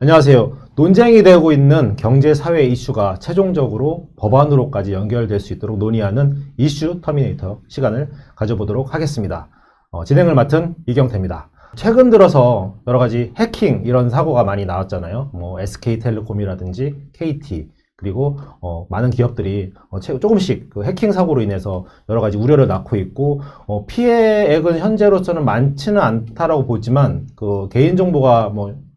안녕하세요. 논쟁이 되고 있는 경제 사회 이슈가 최종적으로 법안으로까지 연결될 수 있도록 논의하는 이슈 터미네이터 시간을 가져보도록 하겠습니다. 진행을 맡은 이경태입니다. 최근 들어서 여러 가지 해킹 이런 사고가 많이 나왔잖아요. SK텔레콤이라든지 KT 그리고 많은 기업들이 조금씩 그 해킹 사고로 인해서 여러 가지 우려를 낳고 있고 피해액은 현재로서는 많지는 않다라고 보지만 그 개인정보가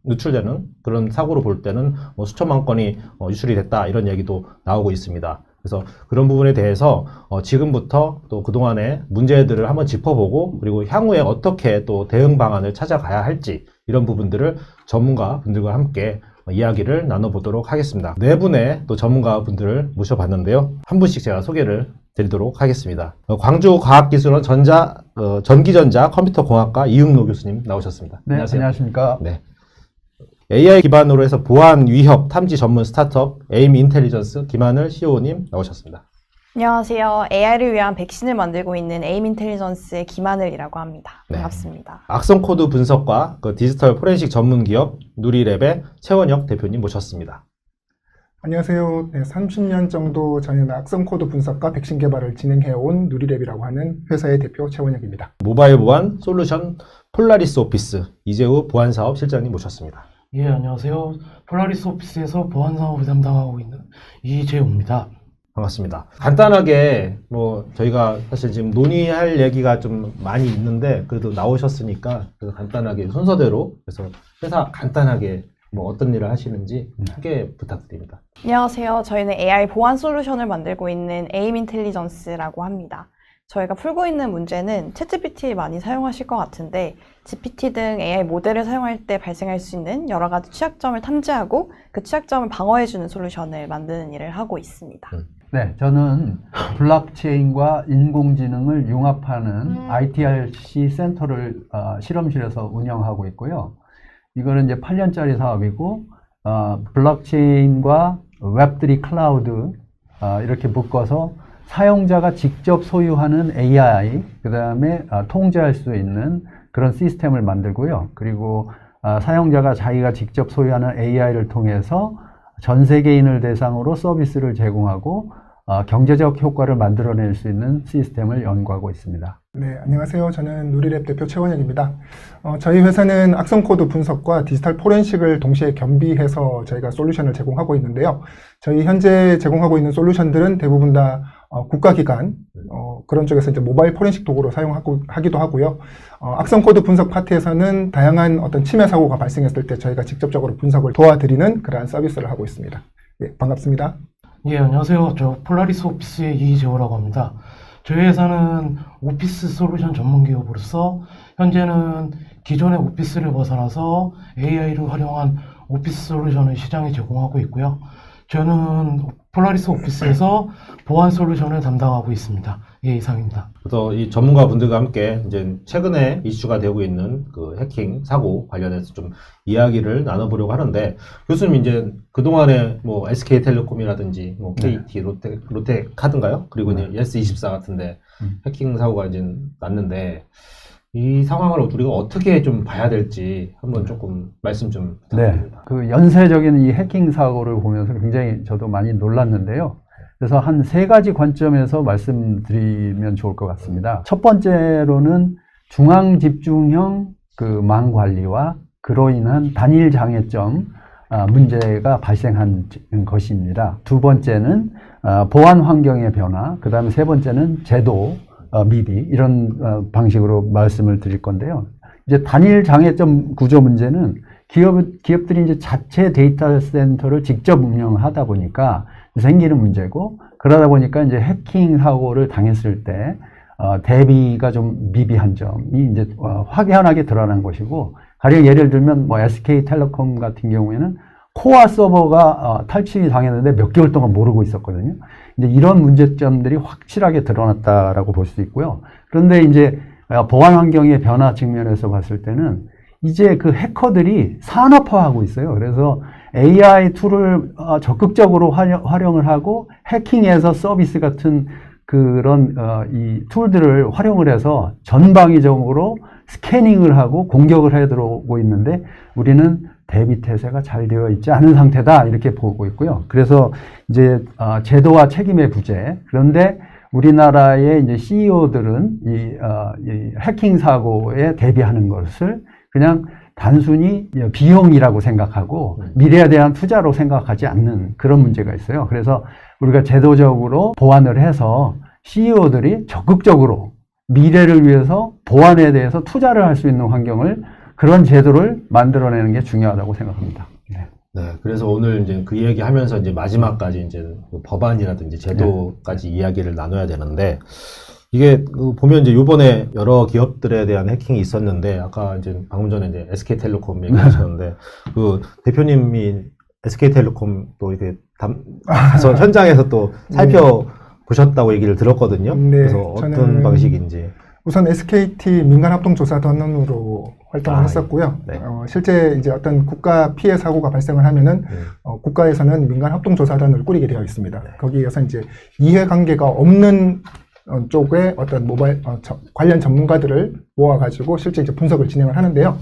유출되는 그런 사고로 볼 때는 수천만 건이 유출이 됐다 이런 얘기도 나오고 있습니다. 그래서 그런 부분에 대해서 지금부터 또 그동안의 문제들을 한번 짚어보고 그리고 향후에 어떻게 또 대응 방안을 찾아가야 할지 이런 부분들을 전문가 분들과 함께 이야기를 나눠보도록 하겠습니다. 네 분의 또 전문가 분들을 모셔봤는데요. 한 분씩 제가 소개를 드리도록 하겠습니다. 광주과학기술원 전기전자 컴퓨터공학과 이응로 교수님 나오셨습니다. 네, 안녕하십니까. 네. AI 기반으로 해서 보안 위협 탐지 전문 스타트업 에임 인텔리전스 김하늘 CEO님 나오셨습니다. 안녕하세요. AI를 위한 백신을 만들고 있는 에임 인텔리전스의 김하늘이라고 합니다. 네. 반갑습니다. 악성 코드 분석과 디지털 포렌식 전문 기업 누리랩의 최원혁 대표님 모셨습니다. 안녕하세요. 30년 정도 저는 악성 코드 분석과 백신 개발을 진행해온 누리랩이라고 하는 회사의 대표 최원혁입니다. 모바일 보안 솔루션 폴라리스 오피스 이재우 보안사업 실장님 모셨습니다. 예, 안녕하세요. 폴라리스 오피스에서 보안 사업을 담당하고 있는 이재우입니다. 반갑습니다. 간단하게 저희가 사실 지금 논의할 얘기가 좀 많이 있는데 그래도 나오셨으니까 간단하게 순서대로 그래서 회사 간단하게 어떤 일을 하시는지 소개 부탁드립니다. 안녕하세요. 저희는 AI 보안 솔루션을 만들고 있는 에임 인텔리전스라고 합니다. 저희가 풀고 있는 문제는 챗GPT 많이 사용하실 것 같은데 GPT 등 AI 모델을 사용할 때 발생할 수 있는 여러 가지 취약점을 탐지하고 그 취약점을 방어해주는 솔루션을 만드는 일을 하고 있습니다. 네, 저는 블록체인과 인공지능을 융합하는 ITRC 센터를 실험실에서 운영하고 있고요. 이거는 이제 8년짜리 사업이고 블록체인과 웹3 클라우드 이렇게 묶어서 사용자가 직접 소유하는 AI, 그 다음에 통제할 수 있는 그런 시스템을 만들고요. 그리고 사용자가 자기가 직접 소유하는 AI를 통해서 전 세계인을 대상으로 서비스를 제공하고 경제적 효과를 만들어낼 수 있는 시스템을 연구하고 있습니다. 네, 안녕하세요. 저는 누리랩 대표 최원혁입니다. 저희 회사는 악성 코드 분석과 디지털 포렌식을 동시에 겸비해서 저희가 솔루션을 제공하고 있는데요. 저희 현재 제공하고 있는 솔루션들은 대부분 다 국가기관 그런 쪽에서 이제 모바일 포렌식 도구로 사용하기도 하고요. 악성 코드 분석 파트에서는 다양한 어떤 침해 사고가 발생했을 때 저희가 직접적으로 분석을 도와드리는 그러한 서비스를 하고 있습니다. 네, 반갑습니다. 예, 안녕하세요. 저 폴라리스 오피스의 이재우라고 합니다. 저희 회사는 오피스 솔루션 전문 기업으로서 현재는 기존의 오피스를 벗어나서 AI를 활용한 오피스 솔루션을 시장에 제공하고 있고요. 저는 폴라리스 오피스에서 보안 솔루션을 담당하고 있습니다. 예, 이상입니다. 그래서 이 전문가 분들과 함께 이제 최근에 이슈가 되고 있는 그 해킹 사고 관련해서 좀 이야기를 나눠보려고 하는데 교수님 이제 그동안에 SK텔레콤이라든지 KT, 롯데카드인가요? 그리고 이제 예스24 같은데 해킹 사고가 이제 났는데 이 상황을 우리가 어떻게 좀 봐야 될지 한번 조금 말씀 좀 부탁드립니다. 네, 그 연쇄적인 이 해킹 사고를 보면서 굉장히 저도 많이 놀랐는데요. 그래서 한 3가지 관점에서 말씀드리면 좋을 것 같습니다. 첫 번째로는 중앙 집중형 그 망 관리와 그로 인한 단일 장애점 문제가 발생한 것입니다. 두 번째는 보안 환경의 변화, 그 다음에 세 번째는 제도 미비 이런 방식으로 말씀을 드릴 건데요. 이제 단일 장애점 구조 문제는 기업들이 이제 자체 데이터 센터를 직접 운영하다 보니까 생기는 문제고, 그러다 보니까 이제 해킹 사고를 당했을 때 대비가 좀 미비한 점이 이제 확연하게 드러난 것이고, 가령 예를 들면 SK텔레콤 같은 경우에는 코어 서버가 탈취 당했는데 몇 개월 동안 모르고 있었거든요. 이제 이런 문제점들이 확실하게 드러났다라고 볼 수 있고요. 그런데 이제 보안 환경의 변화 측면에서 봤을 때는 이제 그 해커들이 산업화하고 있어요. 그래서 AI 툴을 적극적으로 활용을 하고 해킹에서 서비스 같은 그런 이 툴들을 활용을 해서 전방위적으로 스캐닝을 하고 공격을 해 들어오고 있는데, 우리는 대비 태세가 잘 되어 있지 않은 상태다 이렇게 보고 있고요. 그래서 이제 제도와 책임의 부재. 그런데 우리나라의 이제 CEO들은 이 해킹 사고에 대비하는 것을 그냥 단순히 비용이라고 생각하고 미래에 대한 투자로 생각하지 않는 그런 문제가 있어요. 그래서 우리가 제도적으로 보완을 해서 CEO들이 적극적으로 미래를 위해서 보안에 대해서 투자를 할 수 있는 환경을 그런 제도를 만들어내는 게 중요하다고 생각합니다. 네. 네, 그래서 오늘 이제 그 이야기 하면서 이제 마지막까지 이제 뭐 법안이라든지 제도까지 이야기를 나눠야 되는데, 이게 보면 이제 요번에 여러 기업들에 대한 해킹이 있었는데, 아까 이제 방금 전에 이제 SK텔레콤 얘기하셨는데, 그 대표님이 SK텔레콤 또 이렇게 가서 현장에서 또 살펴보셨다고 얘기를 들었거든요. 네, 그래서 어떤 저는 방식인지. 우선 SKT 민간합동조사단원으로 활동을 했었고요. 네. 실제 이제 어떤 국가 피해 사고가 발생을 하면은 국가에서는 민간합동조사단을 꾸리게 되어 있습니다. 거기에서 이제 이해관계가 없는 쪽의 어떤 관련 전문가들을 모아가지고 실제 이제 분석을 진행을 하는데요.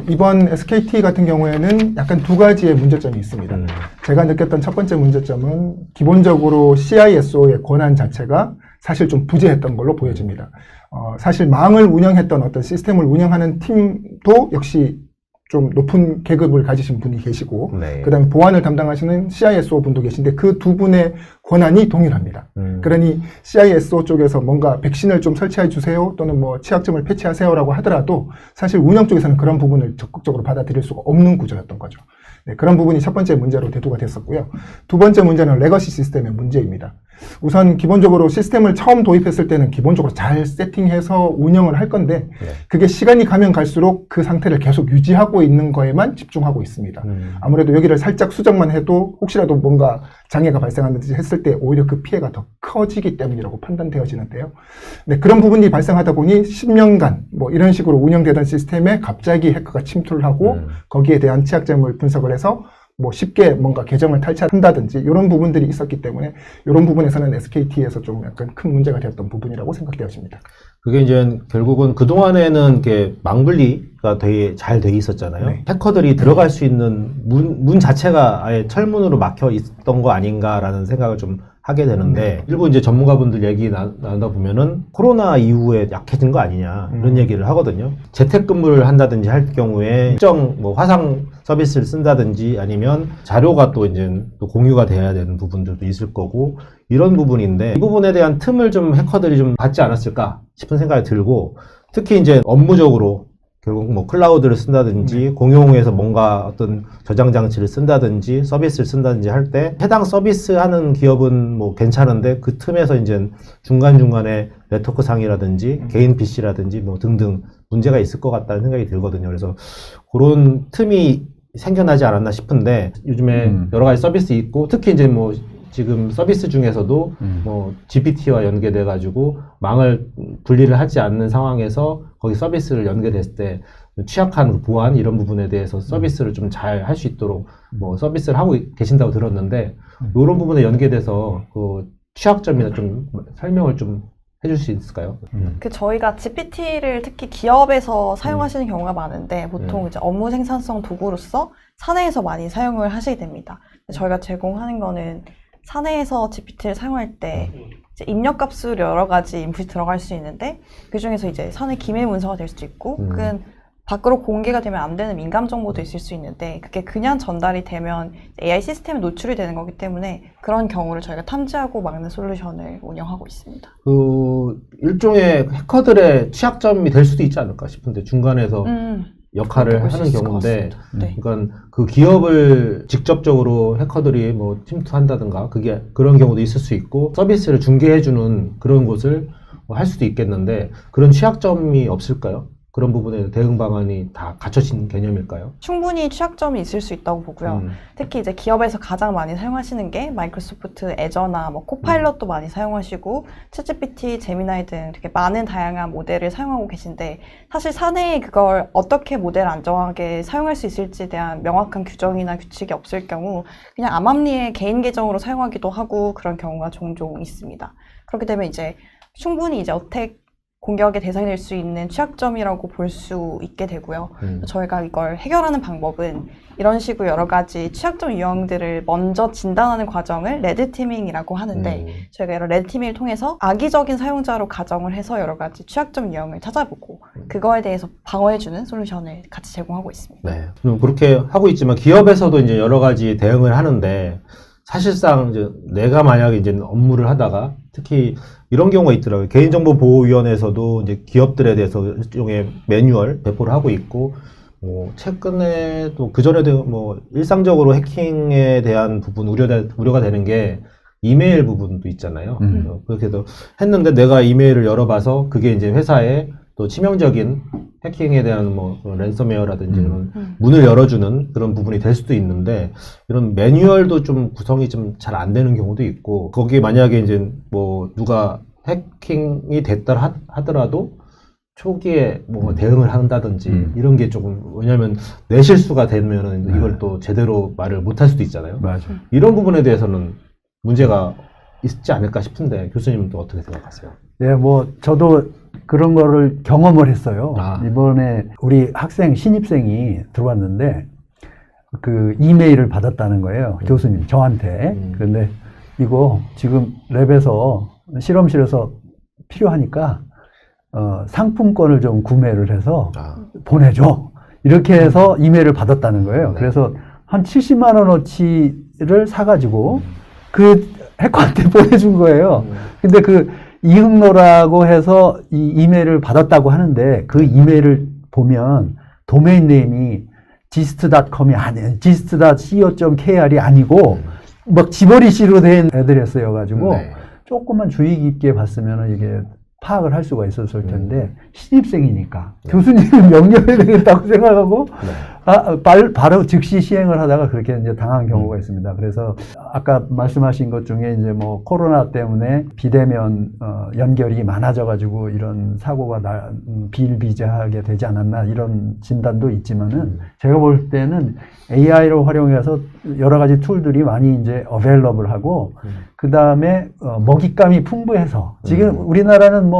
이번 SKT 같은 경우에는 약간 두 가지의 문제점이 있습니다. 제가 느꼈던 첫 번째 문제점은 기본적으로 CISO의 권한 자체가 사실 좀 부재했던 걸로 보여집니다. 사실 망을 운영했던 어떤 시스템을 운영하는 팀도 역시 좀 높은 계급을 가지신 분이 계시고, 네. 그 다음에 보안을 담당하시는 CISO 분도 계신데 그 두 분의 권한이 동일합니다. 그러니 CISO 쪽에서 뭔가 백신을 좀 설치해 주세요 또는 뭐 취약점을 패치하세요라고 하더라도 사실 운영 쪽에서는 그런 부분을 적극적으로 받아들일 수가 없는 구조였던 거죠. 네, 그런 부분이 첫 번째 문제로 대두가 됐었고요. 두 번째 문제는 레거시 시스템의 문제입니다. 우선 기본적으로 시스템을 처음 도입했을 때는 기본적으로 잘 세팅해서 운영을 할 건데 그게 시간이 가면 갈수록 그 상태를 계속 유지하고 있는 거에만 집중하고 있습니다. 아무래도 여기를 살짝 수정만 해도 혹시라도 뭔가 장애가 발생하는지 했을 때 오히려 그 피해가 더 커지기 때문이라고 판단되어지는데요. 네, 그런 부분이 발생하다 보니 10년간 뭐 이런 식으로 운영되던 시스템에 갑자기 해커가 침투를 하고 거기에 대한 취약점을 분석을 해서 뭐 쉽게 뭔가 계정을 탈취한다든지 이런 부분들이 있었기 때문에 이런 부분에서는 SKT에서 좀 약간 큰 문제가 되었던 부분이라고 생각되어집니다. 그게 이제 결국은 그동안에는 이렇게 망분리가 되게 잘 돼 있었잖아요. 네. 해커들이 들어갈 수 있는 문 자체가 아예 철문으로 막혀 있던 거 아닌가라는 생각을 좀 하게 되는데, 일부 이제 전문가분들 얘기 나누다 보면은 코로나 이후에 약해진 거 아니냐 이런 얘기를 하거든요. 재택근무를 한다든지 할 경우에 특정 뭐 화상 서비스를 쓴다든지 아니면 자료가 또 이제 또 공유가 돼야 되는 부분들도 있을 거고 이런 부분인데, 이 부분에 대한 틈을 좀 해커들이 좀 받지 않았을까 싶은 생각이 들고, 특히 이제 업무적으로 결국 뭐 클라우드를 쓴다든지 공용해서 뭔가 어떤 저장 장치를 쓴다든지 서비스를 쓴다든지 할 때 해당 서비스 하는 기업은 뭐 괜찮은데 그 틈에서 이제 중간중간에 네트워크 상이라든지 개인 PC라든지 뭐 등등 문제가 있을 것 같다는 생각이 들거든요. 그래서 그런 틈이 생겨나지 않았나 싶은데, 요즘에 여러 가지 서비스 있고 특히 이제 뭐 지금 서비스 중에서도 뭐 GPT와 연계돼 가지고 망을 분리를 하지 않는 상황에서 거기 서비스를 연계됐을 때 취약한 그 보안 이런 부분에 대해서 서비스를 좀 잘 할 수 있도록 뭐 서비스를 하고 계신다고 들었는데, 이런 부분에 연계돼서 그 취약점이나 좀 설명을 좀 해줄 수 있을까요? 저희가 GPT를 특히 기업에서 사용하시는 경우가 많은데 보통 이제 업무 생산성 도구로서 사내에서 많이 사용을 하시게 됩니다. 저희가 제공하는 거는 사내에서 GPT를 사용할 때 이제 입력값으로 여러 가지 인풋이 들어갈 수 있는데, 그 중에서 이제 사내 기밀 문서가 될 수도 있고, 혹은 밖으로 공개가 되면 안 되는 민감 정보도 있을 수 있는데, 그게 그냥 전달이 되면 AI 시스템에 노출이 되는 거기 때문에 그런 경우를 저희가 탐지하고 막는 솔루션을 운영하고 있습니다. 그 일종의 해커들의 취약점이 될 수도 있지 않을까 싶은데, 중간에서 역할을 볼수 하는 있을 것 경우인데, 같습니다. 네. 그러니까 그 기업을 직접적으로 해커들이 뭐 침투한다든가 그게 그런 경우도 있을 수 있고, 서비스를 중개해주는 그런 곳을 할 수도 있겠는데, 그런 취약점이 없을까요? 그런 부분에 대응 방안이 다 갖춰진 개념일까요? 충분히 취약점이 있을 수 있다고 보고요. 특히 이제 기업에서 가장 많이 사용하시는 게 마이크로소프트 애저나 뭐 코파일럿도 많이 사용하시고 챗GPT, 제미나이 등 되게 많은 다양한 모델을 사용하고 계신데, 사실 사내에 그걸 어떻게 모델 안정하게 사용할 수 있을지에 대한 명확한 규정이나 규칙이 없을 경우 그냥 암암리에 개인 계정으로 사용하기도 하고 그런 경우가 종종 있습니다. 그렇게 되면 이제 충분히 이제 어택 공격의 대상이 될 수 있는 취약점이라고 볼 수 있게 되고요. 저희가 이걸 해결하는 방법은 이런 식으로 여러 가지 취약점 유형들을 먼저 진단하는 과정을 레드티밍이라고 하는데 저희가 이런 레드티밍을 통해서 악의적인 사용자로 가정을 해서 여러 가지 취약점 유형을 찾아보고 그거에 대해서 방어해주는 솔루션을 같이 제공하고 있습니다. 네. 그렇게 하고 있지만 기업에서도 이제 여러 가지 대응을 하는데 사실상 이제 내가 만약에 이제 업무를 하다가 특히 이런 경우가 있더라고요. 개인정보보호위원회에서도 이제 기업들에 대해서 일종의 매뉴얼 배포를 하고 있고, 최근에도 그전에도 일상적으로 해킹에 대한 부분 우려가 되는 게 이메일 부분도 있잖아요. 그렇게 해서 했는데 내가 이메일을 열어봐서 그게 이제 회사에 또 치명적인 해킹에 대한 랜섬웨어라든지 이런 문을 열어주는 그런 부분이 될 수도 있는데 이런 매뉴얼도 좀 구성이 좀 잘 안 되는 경우도 있고 거기에 만약에 이제 누가 해킹이 됐다 하더라도 초기에 대응을 한다든지 이런 게 조금 왜냐면 내 실수가 되면은 이걸 또 제대로 말을 못 할 수도 있잖아요. 맞아. 이런 부분에 대해서는 문제가 있지 않을까 싶은데 교수님도 어떻게 생각하세요? 예, 저도 그런 거를 경험을 했어요. 이번에 우리 신입생이 들어왔는데, 그 이메일을 받았다는 거예요. 교수님, 저한테. 그런데 이거 지금 랩에서, 실험실에서 필요하니까, 상품권을 좀 구매를 해서 보내줘. 이렇게 해서 이메일을 받았다는 거예요. 그래서 한 70만원어치를 사가지고, 그 해커한테 보내준 거예요. 근데 이흥로라고 해서 이 이메일을 받았다고 하는데 그 이메일을 보면 도메인 네임이 gist.com이 아니에요. gist.co.kr이 아니고 막 지버리시로 된 애드레스여가지고 조금만 주의 깊게 봤으면 이게 파악을 할 수가 있었을 텐데 신입생이니까 교수님이 명령해야 되겠다고 생각하고 바로 즉시 시행을 하다가 그렇게 이제 당한 경우가 있습니다. 그래서 아까 말씀하신 것 중에 이제 코로나 때문에 비대면 연결이 많아져가지고 이런 사고가 비일비재하게 되지 않았나 이런 진단도 있지만은 제가 볼 때는 AI를 활용해서 여러 가지 툴들이 많이 이제 어베일러블하고 그 다음에 먹잇감이 풍부해서 지금 우리나라는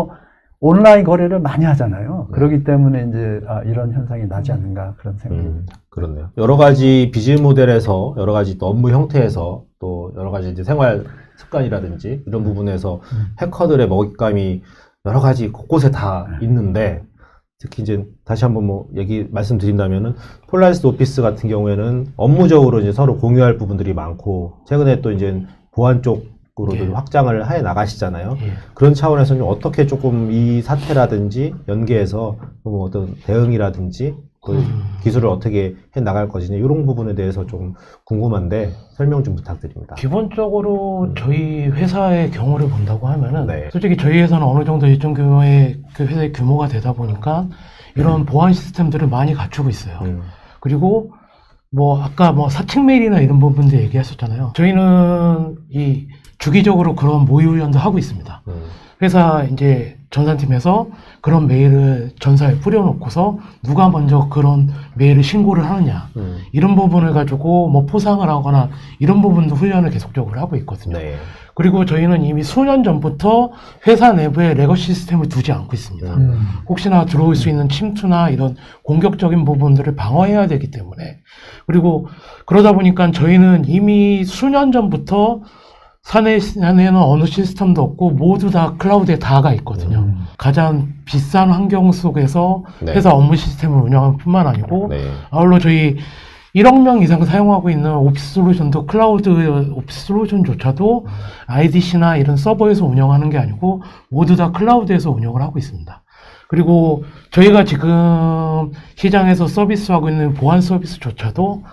온라인 거래를 많이 하잖아요. 그렇기 때문에 이제 이런 현상이 나지 않는가 그런 생각입니다. 그렇네요. 여러 가지 비즈니스 모델에서 여러 가지 또 업무 형태에서 또 여러 가지 이제 생활 습관이라든지 이런 부분에서 해커들의 먹잇감이 여러 가지 곳곳에 다 있는데 특히 이제 다시 한번 말씀드린다면은 폴라리스 오피스 같은 경우에는 업무적으로 이제 서로 공유할 부분들이 많고 최근에 또 이제 보안 쪽으로도 확장을 해 나가시잖아요. 그런 차원에서는 어떻게 조금 이 사태라든지 연계해서 어떤 대응이라든지 기술을 어떻게 해 나갈 것이냐 이런 부분에 대해서 좀 궁금한데 설명 좀 부탁드립니다. 기본적으로 저희 회사의 경우를 본다고 하면은 솔직히 저희 회사는 어느 정도 일정 규모의 그 회사의 규모가 되다 보니까 이런 보안 시스템들을 많이 갖추고 있어요. 그리고 아까 사측 메일이나 이런 부분들 얘기하셨잖아요. 저희는 주기적으로 그런 모의 훈련도 하고 있습니다. 회사 이제 전산팀에서 그런 메일을 전사에 뿌려놓고서 누가 먼저 그런 메일을 신고를 하느냐 이런 부분을 가지고 포상을 하거나 이런 부분도 훈련을 계속적으로 하고 있거든요. 그리고 저희는 이미 수년 전부터 회사 내부에 레거시 시스템을 두지 않고 있습니다. 혹시나 들어올 수 있는 침투나 이런 공격적인 부분들을 방어해야 되기 때문에 그리고 그러다 보니까 저희는 이미 수년 전부터 사내에는 어느 시스템도 없고 모두 다 클라우드에 다가 있거든요. 가장 비싼 환경 속에서 회사 업무 시스템을 운영하는 뿐만 아니고 아울러 저희 1억 명 이상 사용하고 있는 오피스 솔루션도 클라우드 오피스 솔루션조차도 IDC나 이런 서버에서 운영하는 게 아니고 모두 다 클라우드에서 운영을 하고 있습니다. 그리고 저희가 지금 시장에서 서비스하고 있는 보안 서비스조차도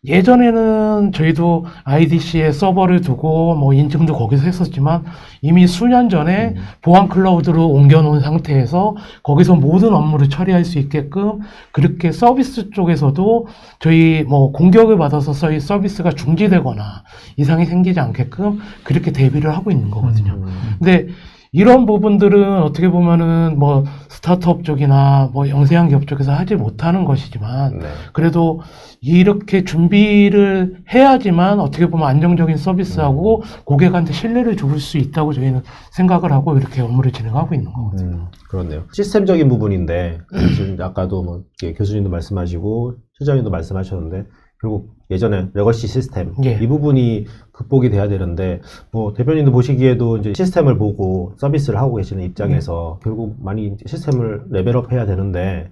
예전에는 저희도 IDC에 서버를 두고 인증도 거기서 했었지만 이미 수년 전에 보안 클라우드로 옮겨놓은 상태에서 거기서 모든 업무를 처리할 수 있게끔 그렇게 서비스 쪽에서도 저희 공격을 받아서 저희 서비스가 중지되거나 이상이 생기지 않게끔 그렇게 대비를 하고 있는 거거든요. 근데 이런 부분들은 어떻게 보면은 뭐 스타트업 쪽이나 뭐 영세한 기업 쪽에서 하지 못하는 것이지만 네. 그래도 이렇게 준비를 해야지만 어떻게 보면 안정적인 서비스하고 고객한테 신뢰를 줄 수 있다고 저희는 생각을 하고 이렇게 업무를 진행하고 있는 거거든요. 그렇네요. 시스템적인 부분인데 지금 아까도 뭐 이렇게 교수님도 말씀하시고 실장님도 말씀하셨는데 결국 예전에 레거시 시스템 예. 이 부분이 극복이 돼야 되는데 뭐 대표님도 보시기에도 이제 시스템을 보고 서비스를 하고 계시는 입장에서 결국 많이 시스템을 레벨업 해야 되는데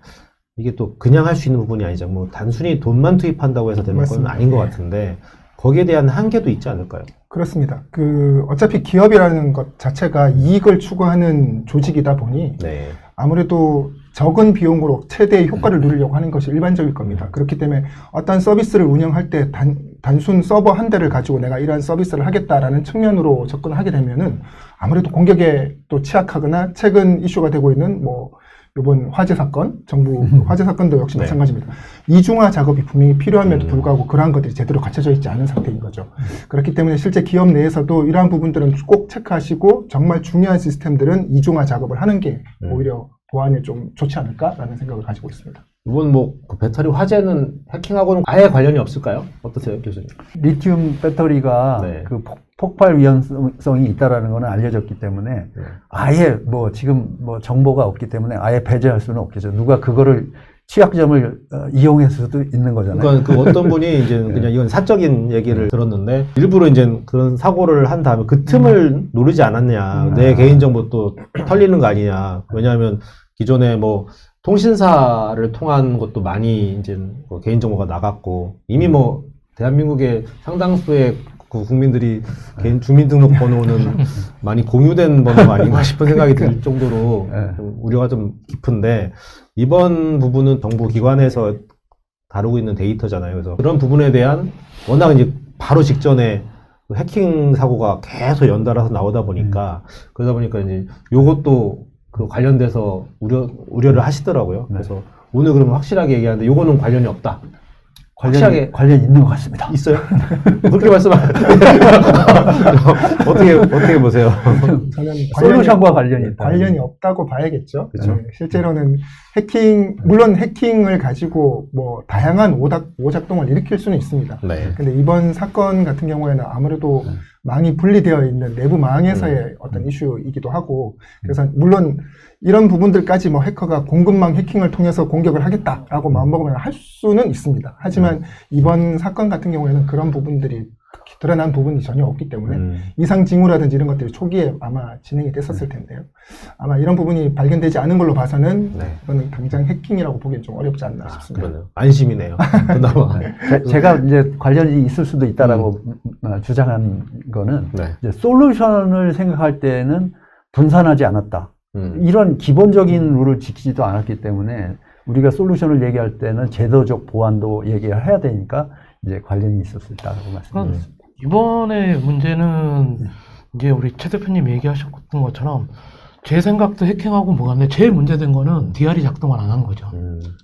이게 또 그냥 할 수 있는 부분이 아니죠. 뭐 단순히 돈만 투입한다고 해서 되는 건 맞습니다. 아닌 것 예. 같은데 거기에 대한 한계도 있지 않을까요? 그렇습니다. 어차피 기업이라는 것 자체가 이익을 추구하는 조직이다 보니 네. 아무래도 적은 비용으로 최대의 효과를 누리려고 하는 것이 일반적일 겁니다. 그렇기 때문에 어떤 서비스를 운영할 때 단순 서버 한 대를 가지고 내가 이러한 서비스를 하겠다라는 측면으로 접근을 하게 되면은 아무래도 공격에 또 취약하거나 최근 이슈가 되고 있는 뭐 이번 화재 사건, 정부 화재 사건도 역시 네. 마찬가지입니다. 이중화 작업이 분명히 필요함에도 불구하고 그러한 것들이 제대로 갖춰져 있지 않은 상태인 거죠. 그렇기 때문에 실제 기업 내에서도 이러한 부분들은 꼭 체크하시고 정말 중요한 시스템들은 이중화 작업을 하는 게 오히려 보안에 좀 좋지 않을까라는 생각을 가지고 있습니다. 이번 그 배터리 화재는 해킹하고는 아예 관련이 없을까요? 어떠세요, 교수님? 리튬 배터리가 네. 그 폭발 위험성이 있다라는 것은 알려졌기 때문에 아예 뭐 지금 뭐 정보가 없기 때문에 아예 배제할 수는 없겠죠. 누가 그거를 취약점을 이용할 수도 있는 거잖아요. 그러니까 그 어떤 분이 이제 그냥 이건 사적인 얘기를 들었는데 일부러 이제 그런 사고를 한 다음에 그 틈을 노리지 않았냐. 내 개인정보 또 털리는 거 아니냐. 왜냐하면 기존에 뭐 통신사를 통한 것도 많이 이제 뭐 개인정보가 나갔고 이미 뭐 대한민국의 상당수의 그 국민들이 개인 주민등록번호는 많이 공유된 번호가 아닌가 싶은 생각이 들 정도로 좀 우려가 좀 깊은데 이번 부분은 정부 기관에서 다루고 있는 데이터잖아요. 그래서 그런 부분에 대한 워낙 이제 바로 직전에 그 해킹 사고가 계속 연달아서 나오다 보니까 그러다 보니까 이제 요것도 그 관련돼서 우려를 하시더라고요. 그래서 오늘 그러면 확실하게 얘기하는데 요거는 관련이 없다. 확실하게 관련 있는 것 같습니다. 있어요? 그렇게 어떻게 보세요? 저는 솔루션과 관련이 있다. 관련이 없다고 봐야겠죠. 그렇죠. 네, 실제로는 물론 해킹을 가지고 뭐 다양한 오작동을 일으킬 수는 있습니다. 네. 근데 이번 사건 같은 경우에는 아무래도 망이 분리되어 있는 내부 망에서의 어떤 이슈이기도 하고, 그래서 물론 이런 부분들까지 뭐 해커가 공급망 해킹을 통해서 공격을 하겠다라고 마음먹으면 할 수는 있습니다. 하지만 이번 사건 같은 경우에는 그런 부분들이 드러난 부분이 전혀 없기 때문에 이상 징후라든지 이런 것들이 초기에 아마 진행이 됐었을 텐데요. 아마 이런 부분이 발견되지 않은 걸로 봐서는 이거는 당장 해킹이라고 보기엔 좀 어렵지 않나 싶습니다. 그러네요. 안심이네요. 그나마. 제가 이제 관련이 있을 수도 있다라고 주장한 거는 이제 솔루션을 생각할 때는 분산하지 않았다. 이런 기본적인 룰을 지키지도 않았기 때문에 우리가 솔루션을 얘기할 때는 제도적 보안도 얘기를 해야 되니까 이제 관련이 있을 수 있다고 말씀드렸습니다. 이번에 문제는 이제 우리 최 대표님 얘기하셨던 것처럼 제 생각도 해킹하고 뭐가 없는데 제일 문제된 거는 DR이 작동을 안 한 거죠.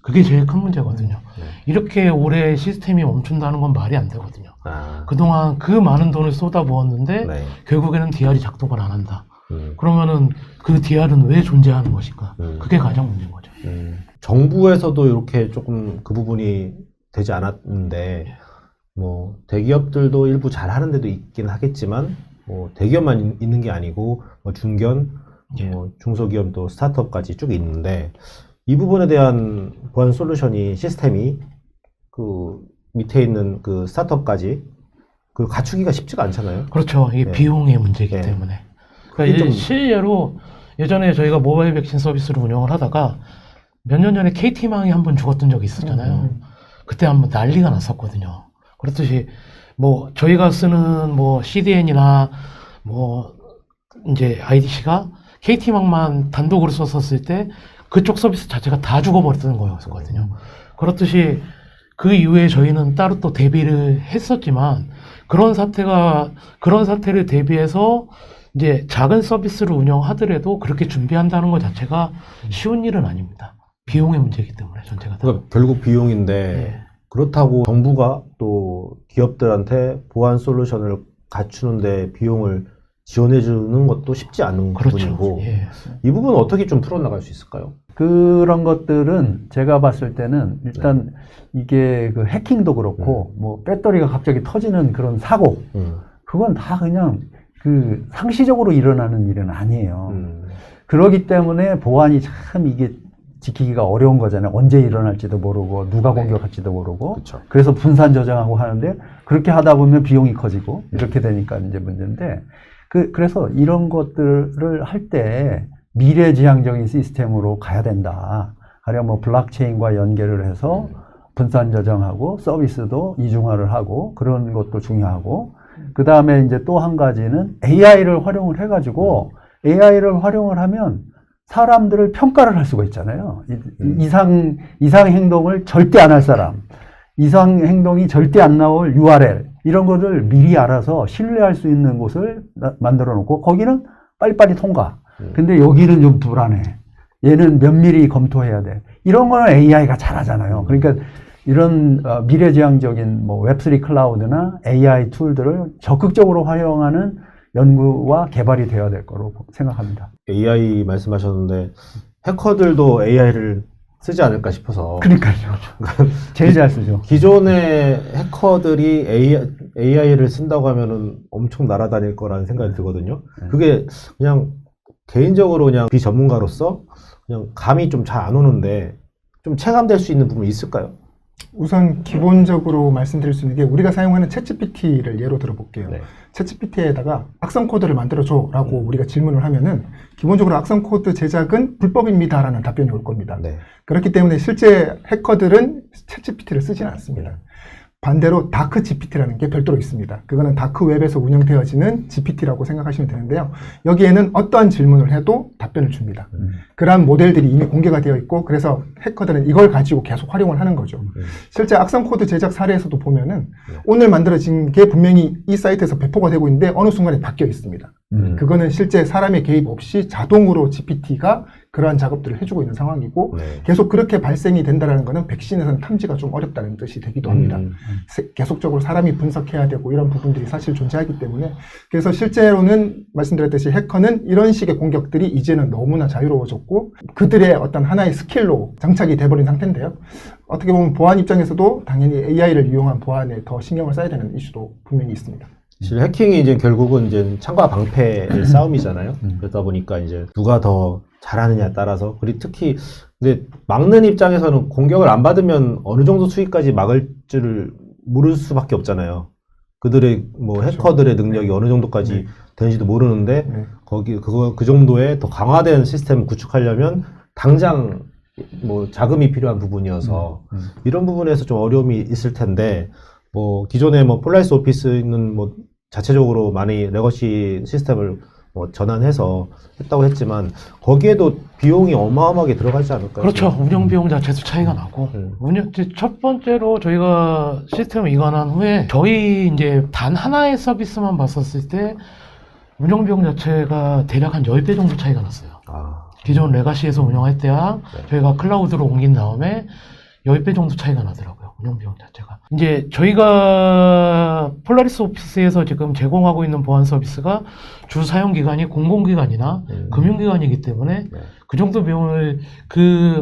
그게 제일 큰 문제거든요. 이렇게 오래 시스템이 멈춘다는 건 말이 안 되거든요. 그동안 그 많은 돈을 쏟아부었는데 결국에는 DR이 작동을 안 한다. 그러면은 그 DR은 왜 존재하는 것인가? 그게 가장 문제인 거죠. 정부에서도 이렇게 조금 그 부분이 되지 않았는데 뭐 대기업들도 일부 잘하는 데도 있긴 하겠지만 뭐 대기업만 있는 게 아니고 뭐 중견, 뭐 중소기업도 스타트업까지 쭉 있는데 이 부분에 대한 보안 솔루션이 시스템이 그 밑에 있는 그 스타트업까지 그 갖추기가 쉽지가 않잖아요. 그렇죠. 이게 비용의 문제이기 때문에. 그러니까 실제로 예전에 저희가 모바일 백신 서비스를 운영을 하다가 몇 년 전에 KT망이 한번 죽었던 적이 있었잖아요. 그때 한번 난리가 났었거든요. 그렇듯이 뭐 저희가 쓰는 뭐 CDN이나 뭐 이제 IDC가 KT망만 단독으로 썼었을 때 그쪽 서비스 자체가 다 죽어버렸던 거였거든요. 그렇듯이 그 이후에 저희는 따로 또 대비를 했었지만 그런 사태를 대비해서 이제 작은 서비스를 운영하더라도 그렇게 준비한다는 것 자체가 쉬운 일은 아닙니다. 비용의 문제이기 때문에 전체가 다. 그러니까 결국 비용인데 그렇다고 정부가 또 기업들한테 보안 솔루션을 갖추는데 비용을 지원해주는 것도 쉽지 않은 그렇죠. 부분이고 예. 이 부분은 어떻게 좀 풀어나갈 수 있을까요? 그런 것들은 제가 봤을 때는 일단 이게 그 해킹도 그렇고 뭐 배터리가 갑자기 터지는 그런 사고 그건 다 그냥 그 상시적으로 일어나는 일은 아니에요. 그러기 때문에 보안이 참 이게 지키기가 어려운 거잖아요. 언제 일어날지도 모르고 누가 공격할지도 모르고. 그렇죠. 그래서 분산 저장하고 하는데 그렇게 하다 보면 비용이 커지고 이렇게 되니까 이제 문제인데 그래서 이런 것들을 할 때 미래지향적인 시스템으로 가야 된다. 가령 뭐 블록체인과 연결을 해서 분산 저장하고 서비스도 이중화를 하고 그런 것도 중요하고 그 다음에 이제 또 한 가지는 AI를 활용을 해가지고 AI를 활용을 하면 사람들을 평가를 할 수가 있잖아요. 이상 행동을 절대 안 할 사람, 이상 행동이 절대 안 나올 URL 이런 것을 미리 알아서 신뢰할 수 있는 곳을 만들어 놓고 거기는 빨리빨리 통과. 근데 여기는 좀 불안해. 얘는 면밀히 검토해야 돼. 이런 거는 AI가 잘하잖아요. 그러니까 이런 미래지향적인 뭐 웹3 클라우드나 AI 툴들을 적극적으로 활용하는 연구와 개발이 되어야 될 거로 생각합니다. AI 말씀하셨는데 해커들도 AI를 쓰지 않을까 싶어서 그러니까요. 제일 잘 쓰죠. 기존의 해커들이 AI를 쓴다고 하면은 엄청 날아다닐 거라는 생각이 들거든요. 그게 그냥 개인적으로 그냥 비전문가로서 그냥 감이 좀 잘 안 오는데 좀 체감될 수 있는 부분이 있을까요? 우선 기본적으로 말씀드릴 수 있는 게 우리가 사용하는 챗GPT를 예로 들어볼게요. 네. 챗GPT에다가 악성 코드를 만들어줘 라고 우리가 질문을 하면은 기본적으로 악성 코드 제작은 불법입니다 라는 답변이 올 겁니다. 네. 그렇기 때문에 실제 해커들은 챗GPT를 쓰지는 않습니다. 반대로 다크 GPT라는 게 별도로 있습니다. 그거는 다크웹에서 운영되어지는 GPT라고 생각하시면 되는데요. 여기에는 어떠한 질문을 해도 답변을 줍니다. 그러한 모델들이 이미 공개가 되어 있고 그래서 해커들은 이걸 가지고 계속 활용을 하는 거죠. 실제 악성 코드 제작 사례에서도 보면은 오늘 만들어진 게 분명히 이 사이트에서 배포가 되고 있는데 어느 순간에 바뀌어 있습니다. 그거는 실제 사람의 개입 없이 자동으로 GPT가 그러한 작업들을 해주고 있는 상황이고 네. 계속 그렇게 발생이 된다는 것은 백신에서는 탐지가 좀 어렵다는 뜻이 되기도 합니다. 계속적으로 사람이 분석해야 되고 이런 부분들이 사실 존재하기 때문에 그래서 실제로는 말씀드렸듯이 해커는 이런 식의 공격들이 이제는 너무나 자유로워졌고 그들의 어떤 하나의 스킬로 장착이 돼버린 상태인데요. 어떻게 보면 보안 입장에서도 당연히 AI를 이용한 보안에 더 신경을 써야 되는 이슈도 분명히 있습니다. 사실 해킹이 이제 결국은 이제 창과 방패의 싸움이잖아요. 그러다 보니까 이제 누가 더 잘하느냐에 따라서 그리고 특히 근데 막는 입장에서는 공격을 안 받으면 어느 정도 수위까지 막을 줄을 모를 수밖에 없잖아요. 그들의 뭐 그렇죠. 해커들의 능력이 어느 정도까지 되는지도 모르는데 그 정도의 더 강화된 시스템을 구축하려면 당장 뭐 자금이 필요한 부분이어서 이런 부분에서 좀 어려움이 있을 텐데 뭐 기존에 뭐 폴라리스 오피스는 뭐 자체적으로 많이 레거시 시스템을 뭐 전환해서 했다고 했지만 거기에도 비용이 어마어마하게 들어가지 않을까요? 그렇죠. 운영 비용 자체도 차이가 나고 첫 번째로 저희가 시스템을 이관한 후에 저희 이제 단 하나의 서비스만 봤었을 때 운영 비용 자체가 대략 한 10배 정도 차이가 났어요. 기존 레가시에서 운영할 때랑 저희가 클라우드로 옮긴 다음에 10배 정도 차이가 나더라고요. 운영 비용 자체가. 이제 저희가 폴라리스 오피스에서 지금 제공하고 있는 보안 서비스가 주 사용 기간이 공공기관이나 금융기관이기 때문에 그 정도 비용을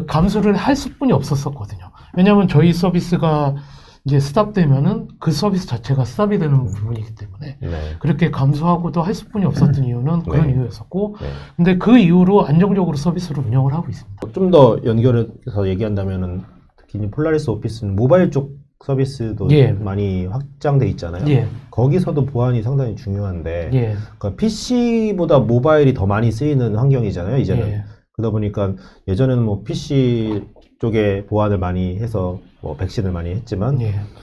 감수를 할 수뿐이 없었거든요. 왜냐하면 저희 서비스가 이제 스탑되면은 그 서비스 자체가 스탑이 되는 부분이기 때문에 그렇게 감수하고도 할 수뿐이 없었던 이유는 그런 이유였었고 근데 그 이후로 안정적으로 서비스를 운영을 하고 있습니다. 좀 더 연결해서 얘기한다면은 특히 폴라리스 오피스는 모바일 쪽 서비스도 많이 확장돼 있잖아요. 거기서도 보안이 상당히 중요한데 그러니까 PC보다 모바일이 더 많이 쓰이는 환경이잖아요. 이제는 그러다 보니까 예전에는 뭐 PC 쪽에 보안을 많이 해서 뭐 백신을 많이 했지만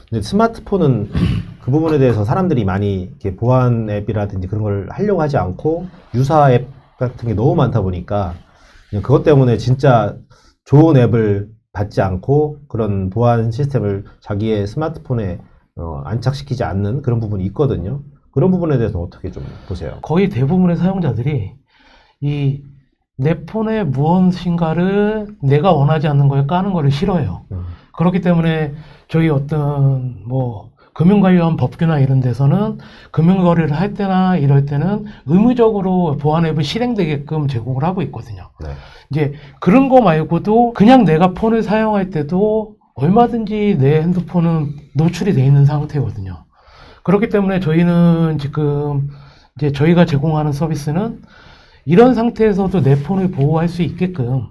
근데 스마트폰은 그 부분에 대해서 사람들이 많이 이렇게 보안 앱이라든지 그런 걸 하려고 하지 않고 유사 앱 같은 게 너무 많다 보니까 그냥 그것 때문에 진짜 좋은 앱을 받지 않고 그런 보안 시스템을 자기의 스마트폰에 안착시키지 않는 그런 부분이 있거든요. 그런 부분에 대해서 어떻게 좀 보세요? 거의 대부분의 사용자들이 내 폰에 무엇인가를 내가 원하지 않는 걸 까는 거를 싫어해요. 그렇기 때문에 저희 어떤 뭐 금융 관련 법규나 이런 데서는 금융 거래를 할 때나 이럴 때는 의무적으로 보안 앱을 실행되게끔 제공을 하고 있거든요. 네. 이제 그런 거 말고도 그냥 내가 폰을 사용할 때도 얼마든지 내 핸드폰은 노출이 돼 있는 상태거든요. 그렇기 때문에 저희는 지금 이제 저희가 제공하는 서비스는 이런 상태에서도 내 폰을 보호할 수 있게끔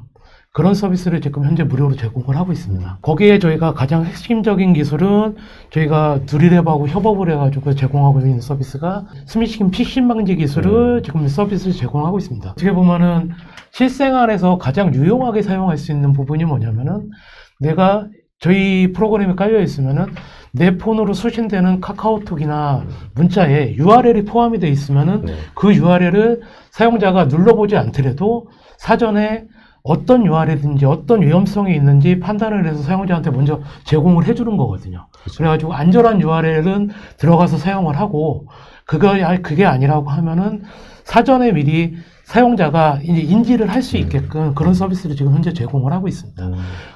그런 서비스를 지금 현재 무료로 제공을 하고 있습니다. 거기에 저희가 가장 핵심적인 기술은 저희가 누리랩하고 협업을 해가지고 제공하고 있는 서비스가 스미싱 피싱 방지 기술을 지금 서비스를 제공하고 있습니다. 어떻게 보면은 실생활에서 가장 유용하게 사용할 수 있는 부분이 뭐냐면은 내가 저희 프로그램에 깔려 있으면은 내 폰으로 수신되는 카카오톡이나 문자에 URL이 포함이 되어 있으면은 네. 그 URL을 사용자가 눌러보지 않더라도 사전에 어떤 URL이든지 어떤 위험성이 있는지 판단을 해서 사용자한테 먼저 제공을 해주는 거거든요. 그렇죠. 그래가지고 안전한 URL은 들어가서 사용을 하고 그게 아니라고 하면은 사전에 미리 사용자가 이제 인지를 할 수 있게끔 그런 서비스를 지금 현재 제공을 하고 있습니다.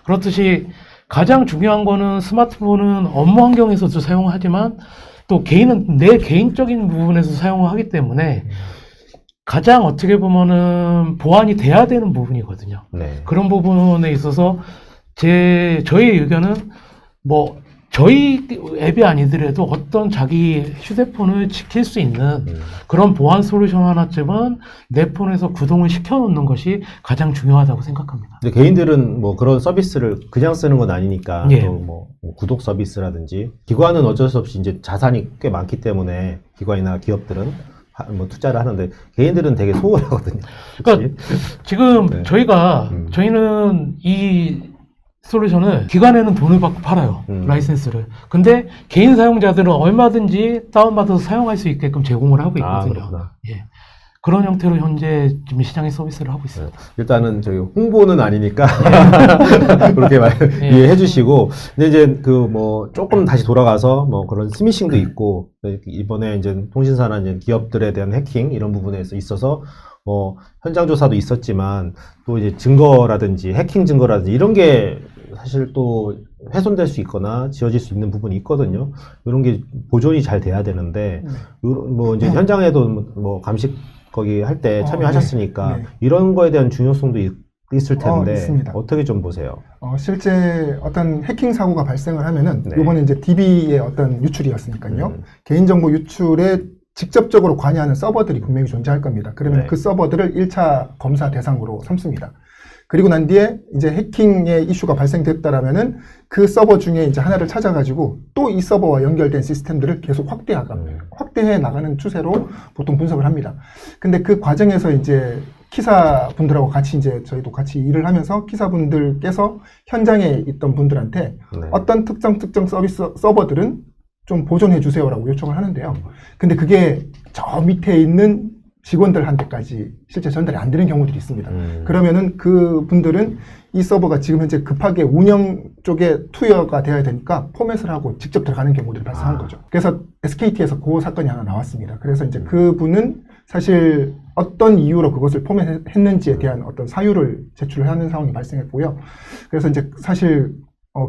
그렇듯이 가장 중요한 거는 스마트폰은 업무 환경에서도 사용하지만 또 개인은 내 개인적인 부분에서 사용을 하기 때문에 가장 어떻게 보면은 보완이 돼야 되는 부분이거든요. 네. 그런 부분에 있어서 저희 의견은 뭐 저희 앱이 아니더라도 어떤 자기 휴대폰을 지킬 수 있는 그런 보안 솔루션 하나쯤은 내 폰에서 구동을 시켜놓는 것이 가장 중요하다고 생각합니다. 근데 개인들은 뭐 그런 서비스를 그냥 쓰는 건 아니니까 예. 또 뭐 구독 서비스라든지 기관은 어쩔 수 없이 이제 자산이 꽤 많기 때문에 기관이나 기업들은 뭐 투자를 하는데 개인들은 되게 소홀하거든요. 그러니까 지금 네. 저희는 이 솔루션을 기관에는 돈을 받고 팔아요. 라이센스를. 근데 개인 사용자들은 얼마든지 다운받아서 사용할 수 있게끔 제공을 하고 아, 있거든요. 그렇구나. 예. 그런 형태로 현재 지금 시장에 서비스를 하고 있습니다. 일단은 저희 홍보는 아니니까 그렇게 예. 이해해 주시고 근데 이제 그 뭐 조금 다시 돌아가서 뭐 그런 스미싱도 있고 이번에 이제 통신사나 이제 기업들에 대한 해킹 이런 부분에 있어서 뭐 현장 조사도 있었지만 또 이제 증거라든지 해킹 증거라든지 이런 게 사실 또 훼손될 수 있거나 지워질 수 있는 부분이 있거든요. 이런 게 보존이 잘 돼야 되는데 뭐 이제 현장에도 뭐 감식 거기 할 때 참여하셨으니까 네. 이런 거에 대한 중요성도 있을 텐데 있습니다. 어떻게 좀 보세요? 실제 어떤 해킹 사고가 발생을 하면은 네. 이번에 이제 DB의 어떤 유출이었으니까요. 개인정보 유출에 직접적으로 관여하는 서버들이 분명히 존재할 겁니다. 그러면 네. 그 서버들을 1차 검사 대상으로 삼습니다. 그리고 난 뒤에 이제 해킹의 이슈가 발생됐다라면은 그 서버 중에 이제 하나를 찾아가지고 또 이 서버와 연결된 시스템들을 계속 확대해 나가는 추세로 보통 분석을 합니다. 근데 그 과정에서 이제 기사분들하고 같이 이제 저희도 같이 일을 하면서 기사분들께서 현장에 있던 분들한테 네. 어떤 특정 서비스 서버들은 좀 보존해 주세요라고 요청을 하는데요. 근데 그게 저 밑에 있는 직원들한테까지 실제 전달이 안 되는 경우들이 있습니다. 그러면은 그 분들은 이 서버가 지금 현재 급하게 운영 쪽에 투여가 되어야 되니까 포맷을 하고 직접 들어가는 경우들이 발생한 거죠. 그래서 SKT에서 그 사건이 하나 나왔습니다. 그래서 이제 그분은 사실 어떤 이유로 그것을 포맷했는지에 대한 어떤 사유를 제출하는 상황이 발생했고요. 그래서 이제 사실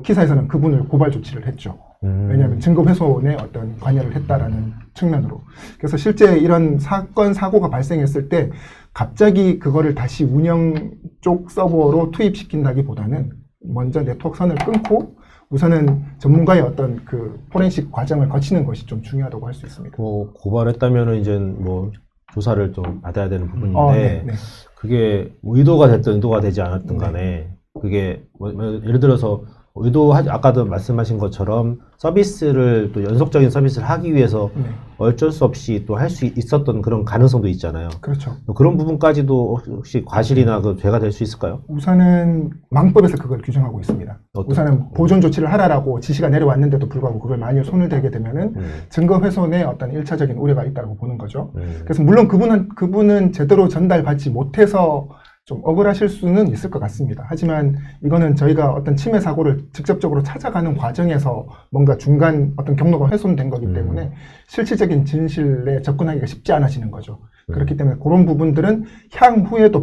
기사에서는 그분을 고발 조치를 했죠. 왜냐하면 증거 훼손에 어떤 관여를 했다라는 측면으로. 그래서 실제 이런 사고가 발생했을 때 갑자기 그거를 다시 운영 쪽 서버로 투입시킨다기보다는 먼저 네트워크 선을 끊고 우선은 전문가의 어떤 그 포렌식 과정을 거치는 것이 좀 중요하다고 할 수 있습니다. 뭐 고발했다면은 이제 뭐 조사를 좀 받아야 되는 부분인데 네. 그게 의도가 됐든 의도가 되지 않았든 간에 그게 뭐 예를 들어서 아까도 말씀하신 것처럼 서비스를 또 연속적인 서비스를 하기 위해서 네. 어쩔 수 없이 또 할 수 있었던 그런 가능성도 있잖아요. 그렇죠. 그런 부분까지도 혹시 과실이나 그 죄가 될 수 있을까요? 우선은 망법에서 그걸 규정하고 있습니다. 우선은 보존 조치를 하라라고 지시가 내려왔는데도 불구하고 그걸 만일 손을 대게 되면은 증거 훼손에 어떤 1차적인 우려가 있다고 보는 거죠. 그래서 물론 그분은 제대로 전달받지 못해서 좀 억울하실 수는 있을 것 같습니다. 하지만 이거는 저희가 어떤 침해 사고를 직접적으로 찾아가는 과정에서 뭔가 중간 어떤 경로가 훼손된 거기 때문에 실질적인 진실에 접근하기가 쉽지 않아지는 거죠. 그렇기 때문에 그런 부분들은 향후에도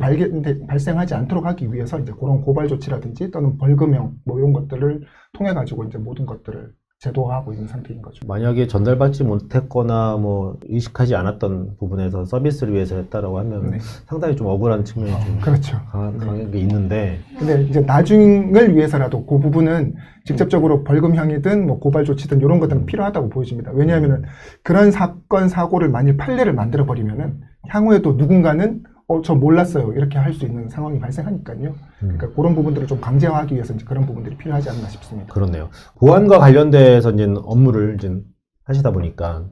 발생하지 않도록 하기 위해서 이제 그런 고발 조치라든지 또는 벌금형 뭐 이런 것들을 통해 가지고 이제 모든 것들을 제도화하고 있는 상태인 거죠. 만약에 전달받지 못했거나 뭐 의식하지 않았던 부분에서 서비스를 위해서 했다라고 하면 네. 상당히 좀 억울한 측면이 좀 그렇죠. 강한 게 있는데 근데 이제 나중을 위해서라도 그 부분은 직접적으로 벌금형이든 뭐 고발 조치든 이런 것들은 필요하다고 보여집니다. 왜냐하면은 그런 사건 사고를 만일 판례를 만들어 버리면은 향후에도 누군가는 저 몰랐어요 이렇게 할 수 있는 상황이 발생하니까요. 그러니까 그런 부분들을 좀 강제화하기 위해서 이제 그런 부분들이 필요하지 않나 싶습니다. 그렇네요. 보안과 관련돼서 이제 업무를 이제 하시다 보니까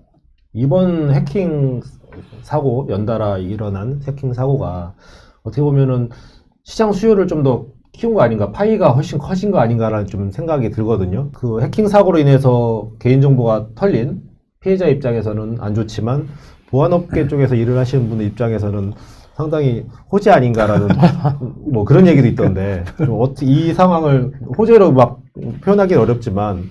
이번 해킹 사고 연달아 일어난 해킹 사고가 어떻게 보면은 시장 수요를 좀 더 키운 거 아닌가, 파이가 훨씬 커진 거 아닌가라는 좀 생각이 들거든요. 그 해킹 사고로 인해서 개인정보가 털린 피해자 입장에서는 안 좋지만 보안업계 쪽에서 일을 하시는 분의 입장에서는 상당히 호재 아닌가라는 뭐 그런 얘기도 있던데 좀 어떻게 이 상황을 호재로 막 표현하기는 어렵지만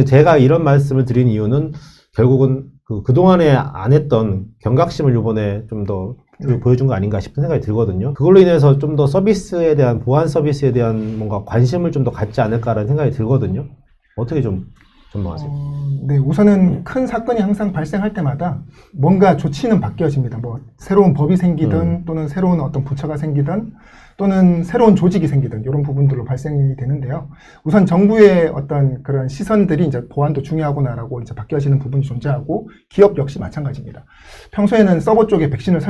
제가 이런 말씀을 드린 이유는 결국은 그동안에 안 했던 경각심을 이번에 좀 더 보여준 거 아닌가 싶은 생각이 들거든요. 그걸로 인해서 좀 더 서비스에 대한 보안 서비스에 대한 뭔가 관심을 좀 더 갖지 않을까라는 생각이 들거든요. 어떻게 좀 전망하세요? 네, 우선은 큰 사건이 항상 발생할 때마다 뭔가 조치는 바뀌어집니다. 뭐 새로운 법이 생기든 또는 새로운 어떤 부처가 생기든 또는 새로운 조직이 생기든 이런 부분들로 발생이 되는데요. 우선 정부의 어떤 그런 시선들이 이제 보안도 중요하구나라고 이제 바뀌어지는 부분이 존재하고 기업 역시 마찬가지입니다. 평소에는 서버 쪽에 백신을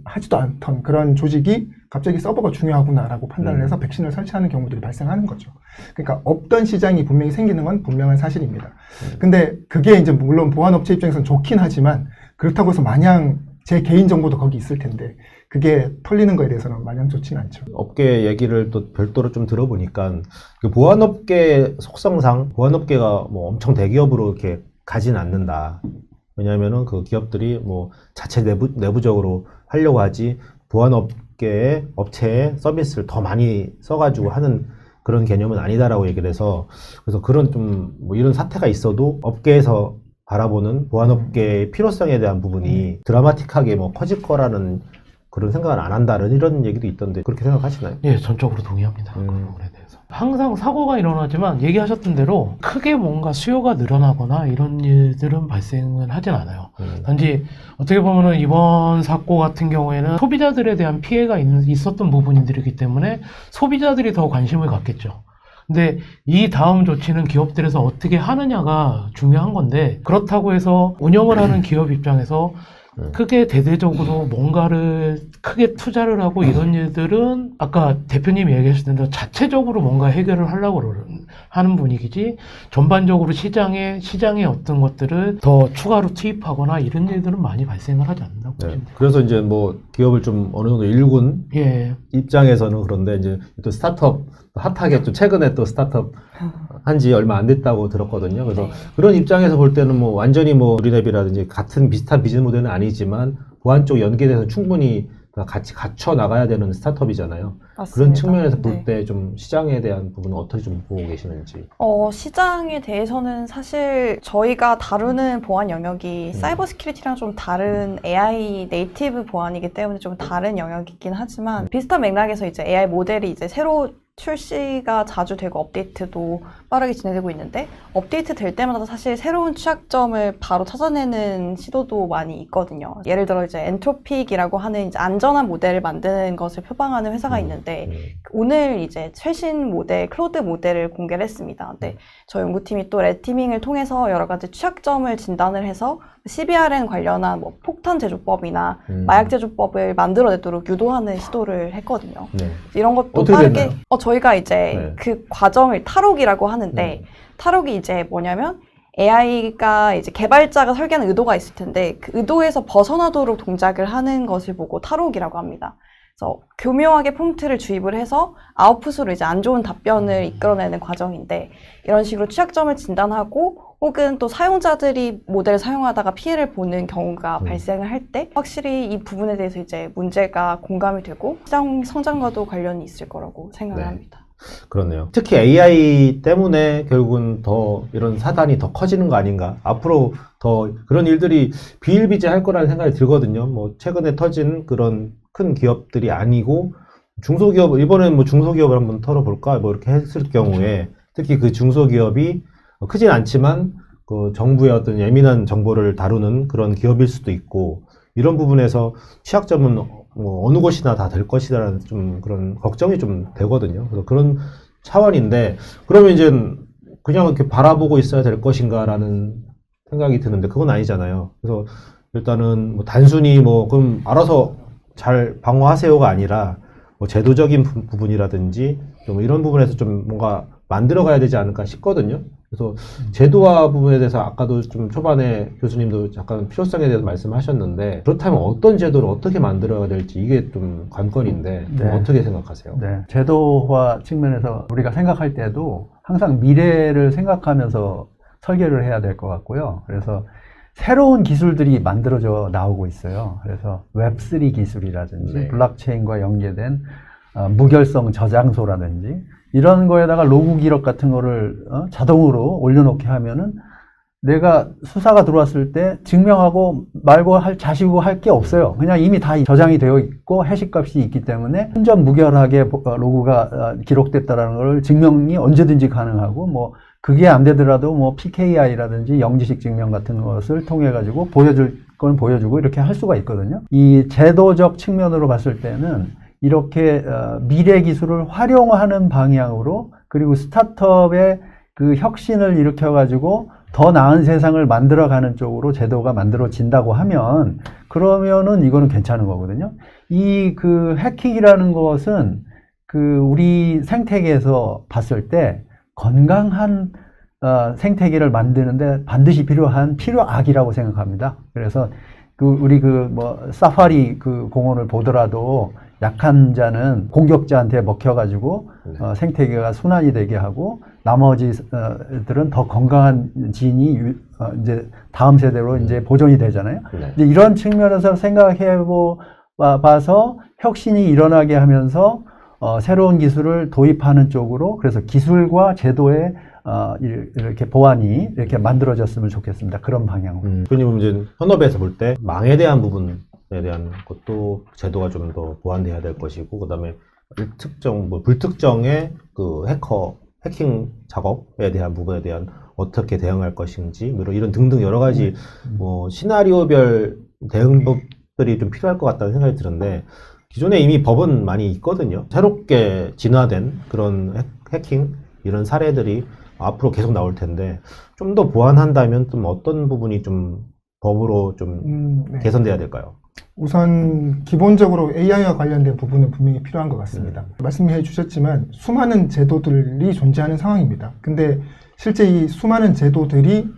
하지도 않던 그런 조직이 갑자기 서버가 중요하구나라고 판단을 해서 백신을 설치하는 경우들이 발생하는 거죠. 그러니까 없던 시장이 분명히 생기는 건 분명한 사실입니다. 근데 그게 이제 물론 보안업체 입장에서는 좋긴 하지만 그렇다고 해서 마냥 제 개인정보도 거기 있을 텐데 그게 털리는 거에 대해서는 마냥 좋지는 않죠. 업계 얘기를 또 별도로 좀 들어보니까 그 보안업계 속성상 보안업계가 뭐 엄청 대기업으로 이렇게 가진 않는다. 왜냐하면은 그 기업들이 뭐 자체 내부적으로 하려고 하지 보안업계의 업체의 서비스를 더 많이 써가지고 하는 그런 개념은 아니다라고 얘기를 해서 그래서 그런 좀 뭐 이런 사태가 있어도 업계에서 바라보는 보안업계의 필요성에 대한 부분이 드라마틱하게 뭐 커질 거라는 그런 생각을 안 한다는 이런 얘기도 있던데 그렇게 생각하시나요? 예, 전적으로 동의합니다. 그런 부분에 대해서. 항상 사고가 일어나지만 얘기하셨던 대로 크게 뭔가 수요가 늘어나거나 이런 일들은 발생은 하진 않아요. 단지 어떻게 보면은 이번 사고 같은 경우에는 소비자들에 대한 피해가 있었던 부분들이기 때문에 소비자들이 더 관심을 갖겠죠. 근데 이 다음 조치는 기업들에서 어떻게 하느냐가 중요한 건데 그렇다고 해서 운영을 하는 기업 입장에서 크게 대대적으로 뭔가를 크게 투자를 하고 이런 일들은 아까 대표님이 얘기하셨던 대로 자체적으로 뭔가 해결을 하려고 하는 분위기지 전반적으로 시장에 어떤 것들을 더 추가로 투입하거나 이런 일들은 많이 발생을 하지 않는다고 네. 보시면 돼요. 그래서 이제 뭐 기업을 좀 어느 정도 일군 예. 입장에서는 그런데 이제 또 스타트업 핫하게 또 최근에 또 스타트업 한지 얼마 안 됐다고 들었거든요. 그래서 그런 입장에서 볼 때는 뭐 완전히 뭐 우리랩이라든지 같은 비슷한 비즈니스 모델은 아니지만 보안 쪽 연계돼서 충분히 같이 갖춰 나가야 되는 스타트업이잖아요. 맞습니다. 그런 측면에서 볼 네. 때 좀 시장에 대한 부분은 어떻게 좀 보고 계시는지. 시장에 대해서는 사실 저희가 다루는 보안 영역이 사이버 시큐리티랑 좀 다른 AI 네이티브 보안이기 때문에 좀 다른 영역이긴 하지만 비슷한 맥락에서 이제 AI 모델이 이제 새로 출시가 자주 되고 업데이트도 빠르게 진행되고 있는데 업데이트 될 때마다 사실 새로운 취약점을 바로 찾아내는 시도도 많이 있거든요. 예를 들어 이제 엔트로픽이라고 하는 이제 안전한 모델을 만드는 것을 표방하는 회사가 있는데 오늘 이제 최신 모델 클로드 모델을 공개를 했습니다. 근데 저희 연구팀이 또 레티밍을 통해서 여러 가지 취약점을 진단을 해서 CBRN 관련한 뭐 폭탄 제조법이나 마약 제조법을 만들어내도록 유도하는 시도를 했거든요. 네. 이런 것도 어떻게 빠르게 됐나요? 저희가 이제 네. 그 과정을 탈옥이라고 하는데 탈옥이 이제 뭐냐면 AI가 이제 개발자가 설계하는 의도가 있을 텐데 그 의도에서 벗어나도록 동작을 하는 것을 보고 탈옥이라고 합니다. 그래서 교묘하게 폼트를 주입을 해서 아웃풋으로 이제 안 좋은 답변을 이끌어내는 과정인데 이런 식으로 취약점을 진단하고 혹은 또 사용자들이 모델을 사용하다가 피해를 보는 경우가 발생을 할 때 확실히 이 부분에 대해서 이제 문제가 공감이 되고 시장 성장과도 관련이 있을 거라고 생각을 네. 합니다. 그렇네요. 특히 AI 때문에 결국은 더 이런 사단이 더 커지는 거 아닌가. 앞으로 더 그런 일들이 비일비재할 거라는 생각이 들거든요. 뭐 최근에 터진 그런 큰 기업들이 아니고 중소기업, 이번에는 뭐 중소기업을 한번 털어볼까? 뭐 이렇게 했을 경우에 특히 그 중소기업이 크진 않지만 그 정부의 어떤 예민한 정보를 다루는 그런 기업일 수도 있고 이런 부분에서 취약점은 뭐 어느 곳이나 다 될 것이다라는 좀 그런 걱정이 좀 되거든요. 그래서 그런 차원인데 그러면 이제 그냥 이렇게 바라보고 있어야 될 것인가라는 생각이 드는데 그건 아니잖아요. 그래서 일단은 뭐 단순히 뭐 그럼 알아서 잘 방어하세요가 아니라 뭐 제도적인 부분이라든지 좀 이런 부분에서 좀 뭔가 만들어 가야 되지 않을까 싶거든요. 그래서 제도화 부분에 대해서 아까도 좀 초반에 교수님도 약간 필요성에 대해서 말씀하셨는데 그렇다면 어떤 제도를 어떻게 만들어야 될지 이게 좀 관건인데 좀 네. 어떻게 생각하세요? 네, 제도화 측면에서 우리가 생각할 때도 항상 미래를 생각하면서 설계를 해야 될 것 같고요. 그래서 새로운 기술들이 만들어져 나오고 있어요. 그래서 웹3 기술이라든지 네. 블록체인과 연계된 무결성 저장소라든지 이런 거에다가 로그 기록 같은 거를 자동으로 올려놓게 하면은 내가 수사가 들어왔을 때 증명하고 말고 자시고 할 게 없어요. 그냥 이미 다 저장이 되어 있고 해시값이 있기 때문에 순전 무결하게 로그가 기록됐다라는 걸 증명이 언제든지 가능하고 뭐 그게 안 되더라도 뭐 PKI라든지 영지식 증명 같은 것을 통해 가지고 보여줄 건 보여주고 이렇게 할 수가 있거든요. 이 제도적 측면으로 봤을 때는 이렇게 미래 기술을 활용하는 방향으로 그리고 스타트업의 그 혁신을 일으켜 가지고 더 나은 세상을 만들어가는 쪽으로 제도가 만들어진다고 하면 그러면은 이거는 괜찮은 거거든요. 이 그 해킹이라는 것은 그 우리 생태계에서 봤을 때 건강한 생태계를 만드는데 반드시 필요한 필요악이라고 생각합니다. 그래서 그 우리 그 뭐 사파리 그 공원을 보더라도 약한 자는 공격자한테 먹혀가지고 생태계가 순환이 되게 하고 나머지들은 더 건강한 지인이 이제 다음 세대로 이제 보존이 되잖아요. 네. 이제 이런 측면에서 생각해 봐서 혁신이 일어나게 하면서 새로운 기술을 도입하는 쪽으로 그래서 기술과 제도의 이렇게 보완이 이렇게 만들어졌으면 좋겠습니다. 그런 방향으로. 그러면 이제 현업에서 볼 때 망에 대한 부분에 대한 것도 제도가 좀 더 보완돼야 될 것이고 그다음에 불특정의 그 해킹 작업에 대한 부분에 대한 어떻게 대응할 것인지 뭐 이런 등등 여러 가지 뭐 시나리오별 대응법들이 좀 필요할 것 같다는 생각이 드는데 기존에 이미 법은 많이 있거든요. 새롭게 진화된 그런 해킹 이런 사례들이 앞으로 계속 나올 텐데 좀 더 보완한다면 좀 어떤 부분이 좀 법으로 좀 네. 개선돼야 될까요? 우선 기본적으로 AI와 관련된 부분은 분명히 필요한 것 같습니다. 말씀해 주셨지만 수많은 제도들이 존재하는 상황입니다. 근데 실제 이 수많은 제도들이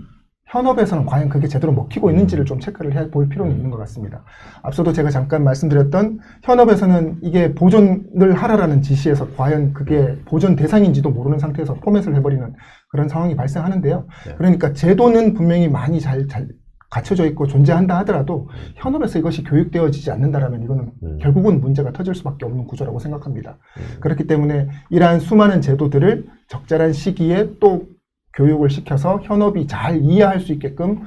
현업에서는 과연 그게 제대로 먹히고 있는지를 좀 체크를 해볼 필요는 있는 것 같습니다. 앞서도 제가 잠깐 말씀드렸던 현업에서는 이게 보존을 하라라는 지시에서 과연 그게 보존 대상인지도 모르는 상태에서 포맷을 해버리는 그런 상황이 발생하는데요. 네. 그러니까 제도는 분명히 많이 잘 갖춰져 있고 존재한다 하더라도 현업에서 이것이 교육되어지지 않는다라면 이거는 결국은 문제가 터질 수밖에 없는 구조라고 생각합니다. 그렇기 때문에 이러한 수많은 제도들을 적절한 시기에 또 교육을 시켜서 현업이 잘 이해할 수 있게끔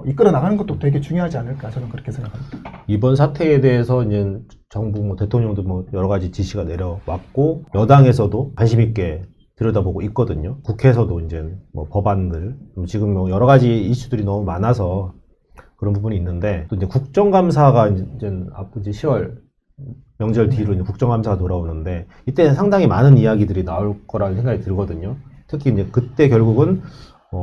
이끌어 나가는 것도 되게 중요하지 않을까 저는 그렇게 생각합니다. 이번 사태에 대해서 이제 정부 뭐 대통령도 뭐 여러 가지 지시가 내려왔고 여당에서도 관심 있게 들여다보고 있거든요. 국회에서도 이제 뭐 법안들 지금 뭐 여러 가지 이슈들이 너무 많아서 그런 부분이 있는데 또 이제 국정감사가 이제 앞으로 이제 10월 명절 뒤로 이제 국정감사가 돌아오는데 이때는 상당히 많은 이야기들이 나올 거라는 생각이 들거든요. 특히 이제 그때 결국은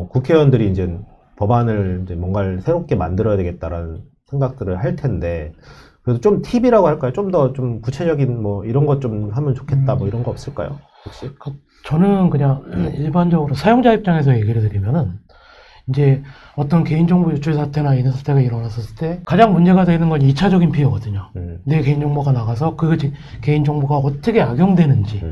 국회의원들이 이제 법안을 이제 뭔가를 새롭게 만들어야 되겠다라는 생각들을 할 텐데 그래서 좀 팁이라고 할까요? 좀 더 좀 구체적인 뭐 이런 것 좀 하면 좋겠다 뭐 이런 거 없을까요? 혹시? 저는 그냥 일반적으로 사용자 입장에서 얘기를 드리면은 이제 어떤 개인정보 유출 사태나 이런 사태가 일어났을 때 가장 문제가 되는 건 2차적인 피해거든요. 내 개인정보가 나가서 그 개인정보가 어떻게 악용되는지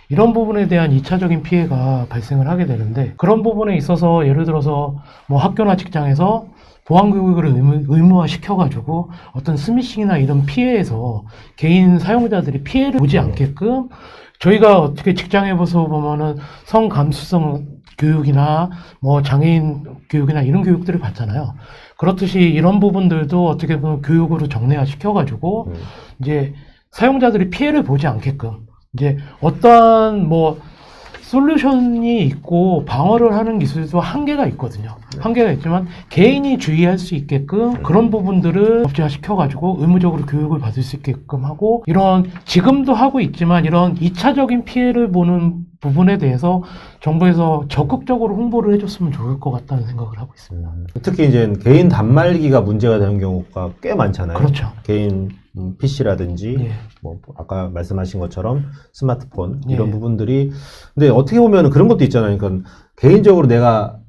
이런 부분에 대한 2차적인 피해가 발생을 하게 되는데 그런 부분에 있어서 예를 들어서 뭐 학교나 직장에서 보안교육을 의무화 시켜가지고 어떤 스미싱이나 이런 피해에서 개인 사용자들이 피해를 보지 않게끔 저희가 어떻게 직장에서 보면은 성감수성 교육이나 뭐 장애인 교육이나 이런 교육들을 받잖아요. 그렇듯이 이런 부분들도 어떻게 보면 교육으로 정례화 시켜가지고 이제 사용자들이 피해를 보지 않게끔 이제 어떠한 뭐 솔루션이 있고 방어를 하는 기술도 한계가 있거든요. 한계가 있지만 개인이 주의할 수 있게끔 그런 부분들을 법제화 시켜가지고 의무적으로 교육을 받을 수 있게끔 하고, 이런 지금도 하고 있지만 이런 2차적인 피해를 보는 부분에 대해서 정부에서 적극적으로 홍보를 해줬으면 좋을 것 같다는 생각을 하고 있습니다. 특히 이제 개인 단말기가 문제가 되는 경우가 꽤 많잖아요. 그렇죠. 개인 PC라든지 예. 뭐 아까 말씀하신 것처럼 스마트폰 예. 이런 부분들이, 근데 어떻게 보면 그런 것도 있잖아요. 그러니까 개인적으로 내가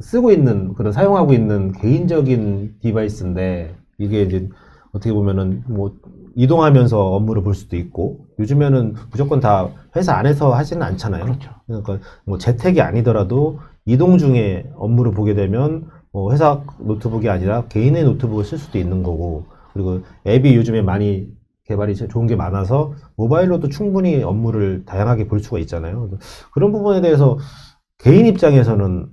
쓰고 있는 그런 사용하고 있는 개인적인 디바이스인데 이게 이제 어떻게 보면은 뭐 이동하면서 업무를 볼 수도 있고, 요즘에는 무조건 다 회사 안에서 하지는 않잖아요. 그렇죠. 그러니까 뭐 재택이 아니더라도 이동 중에 업무를 보게 되면 뭐 회사 노트북이 아니라 개인의 노트북을 쓸 수도 있는 거고, 그리고 앱이 요즘에 많이 개발이 좋은 게 많아서 모바일로도 충분히 업무를 다양하게 볼 수가 있잖아요. 그런 부분에 대해서 개인 입장에서는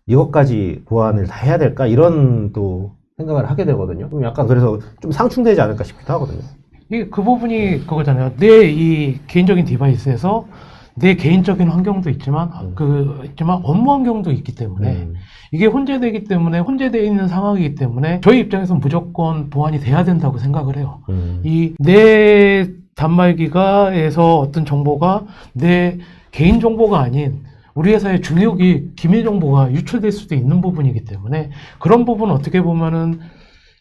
이것까지 보완을 다 해야 될까? 이런 또 생각을 하게 되거든요. 좀 약간 그래서 좀 상충되지 않을까 싶기도 하거든요. 이게 그 부분이 그거잖아요. 내 이 개인적인 디바이스에서 내 개인적인 환경도 있지만 있지만 업무 환경도 있기 때문에 이게 혼재되기 때문에 혼재되어 있는 상황이기 때문에 저희 입장에서는 무조건 보완이 돼야 된다고 생각을 해요. 이 내 단말기가에서 어떤 정보가 내 개인 정보가 아닌 우리 회사의 중요기 기밀 정보가 유출될 수도 있는 부분이기 때문에, 그런 부분은 어떻게 보면은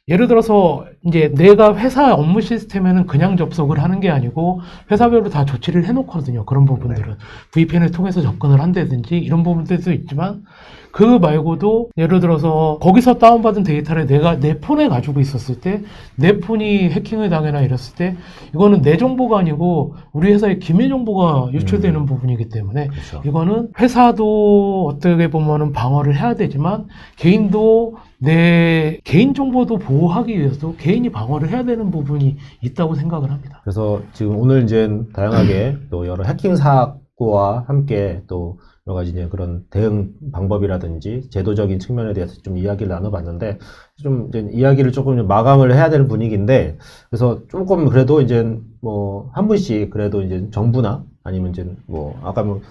예를 들어서 이제 내가 회사 업무 시스템에는 그냥 접속을 하는 게 아니고 회사별로 다 조치를 해놓거든요. 그런 부분들은 VPN을 통해서 접근을 한다든지 이런 부분들도 있지만, 그 말고도 예를 들어서 거기서 다운받은 데이터를 내가 내 폰에 가지고 있었을 때 내 폰이 해킹을 당해나 이랬을 때 이거는 내 정보가 아니고 우리 회사의 기밀 정보가 유출되는 부분이기 때문에 그렇죠. 이거는 회사도 어떻게 보면은 방어를 해야 되지만 개인도 내 개인 정보도 보호하기 위해서도 개인이 방어를 해야 되는 부분이 있다고 생각을 합니다. 그래서 지금 오늘 이제 다양하게 또 여러 해킹 사고와 함께 또 여러 가지 이제 그런 대응 방법이라든지 제도적인 측면에 대해서 좀 이야기를 나눠봤는데, 좀 이제 이야기를 조금 마감을 해야 될 분위기인데, 그래서 조금 그래도 이제 뭐 한 분씩 그래도 이제 정부나 아니면 이제 뭐 아까 뭐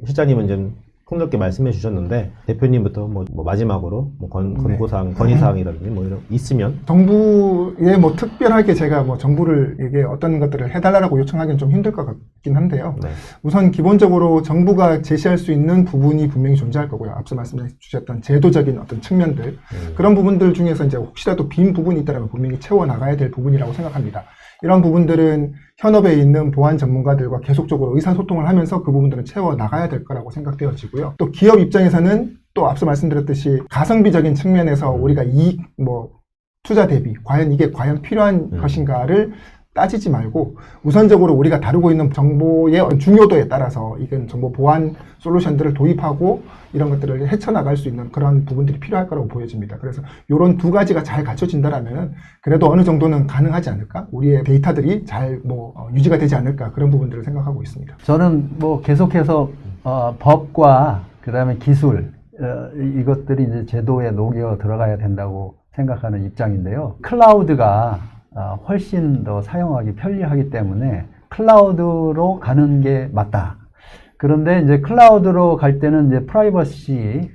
실장님은 이제 폭넓게 말씀해 주셨는데, 대표님부터 뭐 마지막으로 뭐 권고사항, 건의사항이라든지 뭐 이런 있으면. 정부에 뭐 특별하게 제가 뭐 정부를 이게 어떤 것들을 해달라고 요청하기는 좀 힘들 것 같긴 한데요. 네. 우선 기본적으로 정부가 제시할 수 있는 부분이 분명히 존재할 거고요. 앞서 말씀해 주셨던 제도적인 어떤 측면들, 그런 부분들 중에서 이제 혹시라도 빈 부분이 있다면 분명히 채워 나가야 될 부분이라고 생각합니다. 이런 부분들은 현업에 있는 보안 전문가들과 계속적으로 의사소통을 하면서 그 부분들은 채워 나가야 될 거라고 생각되어지고요. 또 기업 입장에서는 또 앞서 말씀드렸듯이 가성비적인 측면에서 우리가 이익, 투자 대비 과연 이게 과연 필요한 것인가를 따지지 말고 우선적으로 우리가 다루고 있는 정보의 중요도에 따라서 이건 정보 보안 솔루션들을 도입하고 이런 것들을 헤쳐나갈 수 있는 그런 부분들이 필요할 거라고 보여집니다. 그래서 이런 두 가지가 잘 갖춰진다면 그래도 어느 정도는 가능하지 않을까? 우리의 데이터들이 잘 유지가 되지 않을까? 그런 부분들을 생각하고 있습니다. 저는 뭐 계속해서 법과 그다음에 기술 이것들이 이제 제도에 녹여 들어가야 된다고 생각하는 입장인데요. 클라우드가 훨씬 더 사용하기 편리하기 때문에 클라우드로 가는 게 맞다. 그런데 이제 클라우드로 갈 때는 이제 프라이버시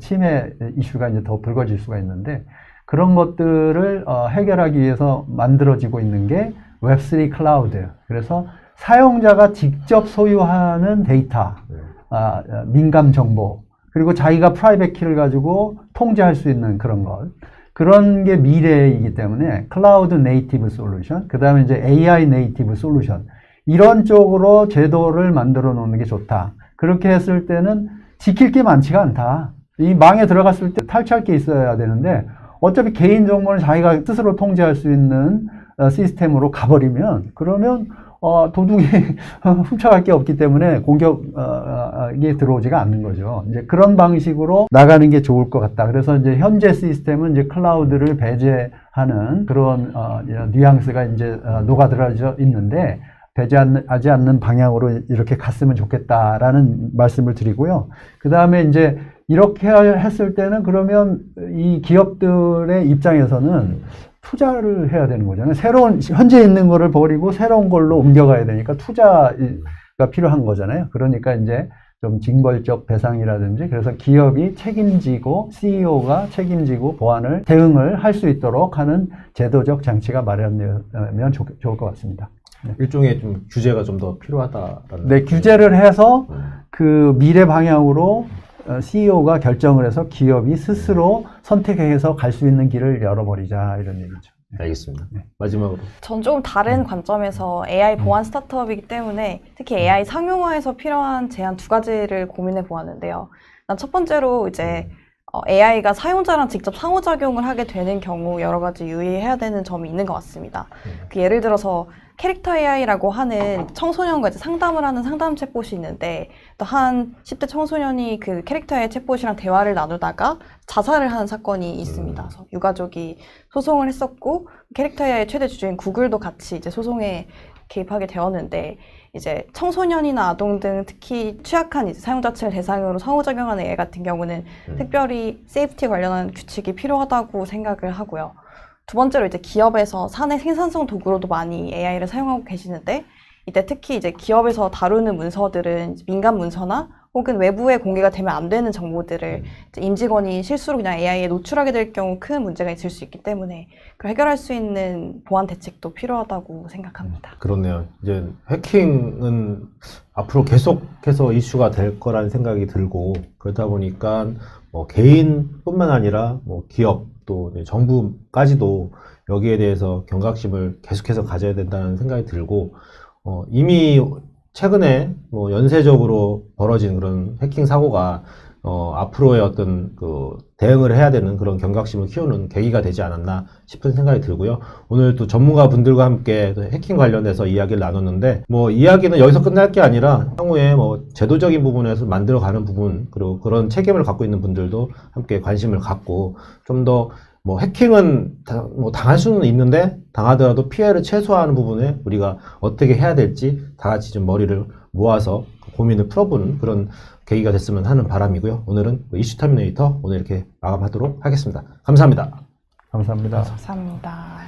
침해 이슈가 이제 더 불거질 수가 있는데, 그런 것들을 해결하기 위해서 만들어지고 있는 게 웹3 클라우드. 그래서 사용자가 직접 소유하는 데이터, 민감 정보, 그리고 자기가 프라이빗 키를 가지고 통제할 수 있는 그런 것. 그런 게 미래이기 때문에 클라우드 네이티브 솔루션, 그 다음에 이제 AI 네이티브 솔루션, 이런 쪽으로 제도를 만들어 놓는 게 좋다. 그렇게 했을 때는 지킬 게 많지가 않다. 이 망에 들어갔을 때 탈취할 게 있어야 되는데 어차피 개인 정보는 자기가 스스로 통제할 수 있는 시스템으로 가버리면, 그러면 도둑이 훔쳐갈 게 없기 때문에 공격이 들어오지가 않는 거죠. 이제 그런 방식으로 나가는 게 좋을 것 같다. 그래서 이제 현재 시스템은 이제 클라우드를 배제하는 그런 뉘앙스가 이제 녹아들어져 있는데, 배제하지 않는 방향으로 이렇게 갔으면 좋겠다라는 말씀을 드리고요. 그 다음에 이제 이렇게 했을 때는 그러면 이 기업들의 입장에서는 투자를 해야 되는 거잖아요. 새로운, 현재 있는 거를 버리고 새로운 걸로 옮겨가야 되니까 투자가 필요한 거잖아요. 그러니까 이제 좀 징벌적 배상이라든지 그래서 기업이 책임지고 CEO가 책임지고 보안을 대응을 할 수 있도록 하는 제도적 장치가 마련되면 좋을 것 같습니다. 일종의 좀 규제가 좀 더 필요하다라는. 네, 규제를 해서 그 미래 방향으로 CEO가 결정을 해서 기업이 스스로 선택해서 갈 수 있는 길을 열어버리자 이런 얘기죠. 알겠습니다. 네. 마지막으로. 전 조금 다른 관점에서 AI 보안 스타트업이기 때문에 특히 AI 상용화에서 필요한 제안 두 가지를 고민해 보았는데요. 일단 첫 번째로 이제 AI가 사용자랑 직접 상호작용을 하게 되는 경우 여러 가지 유의해야 되는 점이 있는 것 같습니다. 그 예를 들어서 캐릭터 AI라고 하는 청소년과 이제 상담을 하는 상담 챗봇이 있는데 또 한 10대 청소년이 그 캐릭터 AI 챗봇이랑 대화를 나누다가 자살을 하는 사건이 있습니다. 그래서 유가족이 소송을 했었고 캐릭터 AI 최대 주주인 구글도 같이 이제 소송에 개입하게 되었는데 이제 청소년이나 아동 등 특히 취약한 이제 사용자층을 대상으로 상호작용하는 AI 같은 경우는 특별히 세이프티 관련한 규칙이 필요하다고 생각을 하고요. 두 번째로 이제 기업에서 사내 생산성 도구로도 많이 AI를 사용하고 계시는데 이때 특히 이제 기업에서 다루는 문서들은 민간 문서나 혹은 외부에 공개가 되면 안 되는 정보들을 이제 임직원이 실수로 그냥 AI에 노출하게 될 경우 큰 문제가 있을 수 있기 때문에 그걸 해결할 수 있는 보안 대책도 필요하다고 생각합니다. 그렇네요. 이제 해킹은 앞으로 계속해서 이슈가 될 거라는 생각이 들고 그러다 보니까 뭐 개인뿐만 아니라 뭐 기업 또 이제 정부까지도 여기에 대해서 경각심을 계속해서 가져야 된다는 생각이 들고 이미 최근에 뭐 연쇄적으로 벌어진 그런 해킹 사고가 앞으로의 어떤 그 대응을 해야 되는 그런 경각심을 키우는 계기가 되지 않았나 싶은 생각이 들고요. 오늘 또 전문가 분들과 함께 또 해킹 관련해서 이야기를 나눴는데 뭐 이야기는 여기서 끝날 게 아니라 향후에 뭐 제도적인 부분에서 만들어가는 부분 그리고 그런 책임을 갖고 있는 분들도 함께 관심을 갖고 좀 더 뭐 해킹은 뭐 당할 수는 있는데 당하더라도 피해를 최소화하는 부분에 우리가 어떻게 해야 될지 다 같이 좀 머리를 모아서 고민을 풀어보는 그런 계기가 됐으면 하는 바람이고요. 오늘은 이슈 터미네이터 오늘 이렇게 마감하도록 하겠습니다. 감사합니다. 감사합니다. 감사합니다.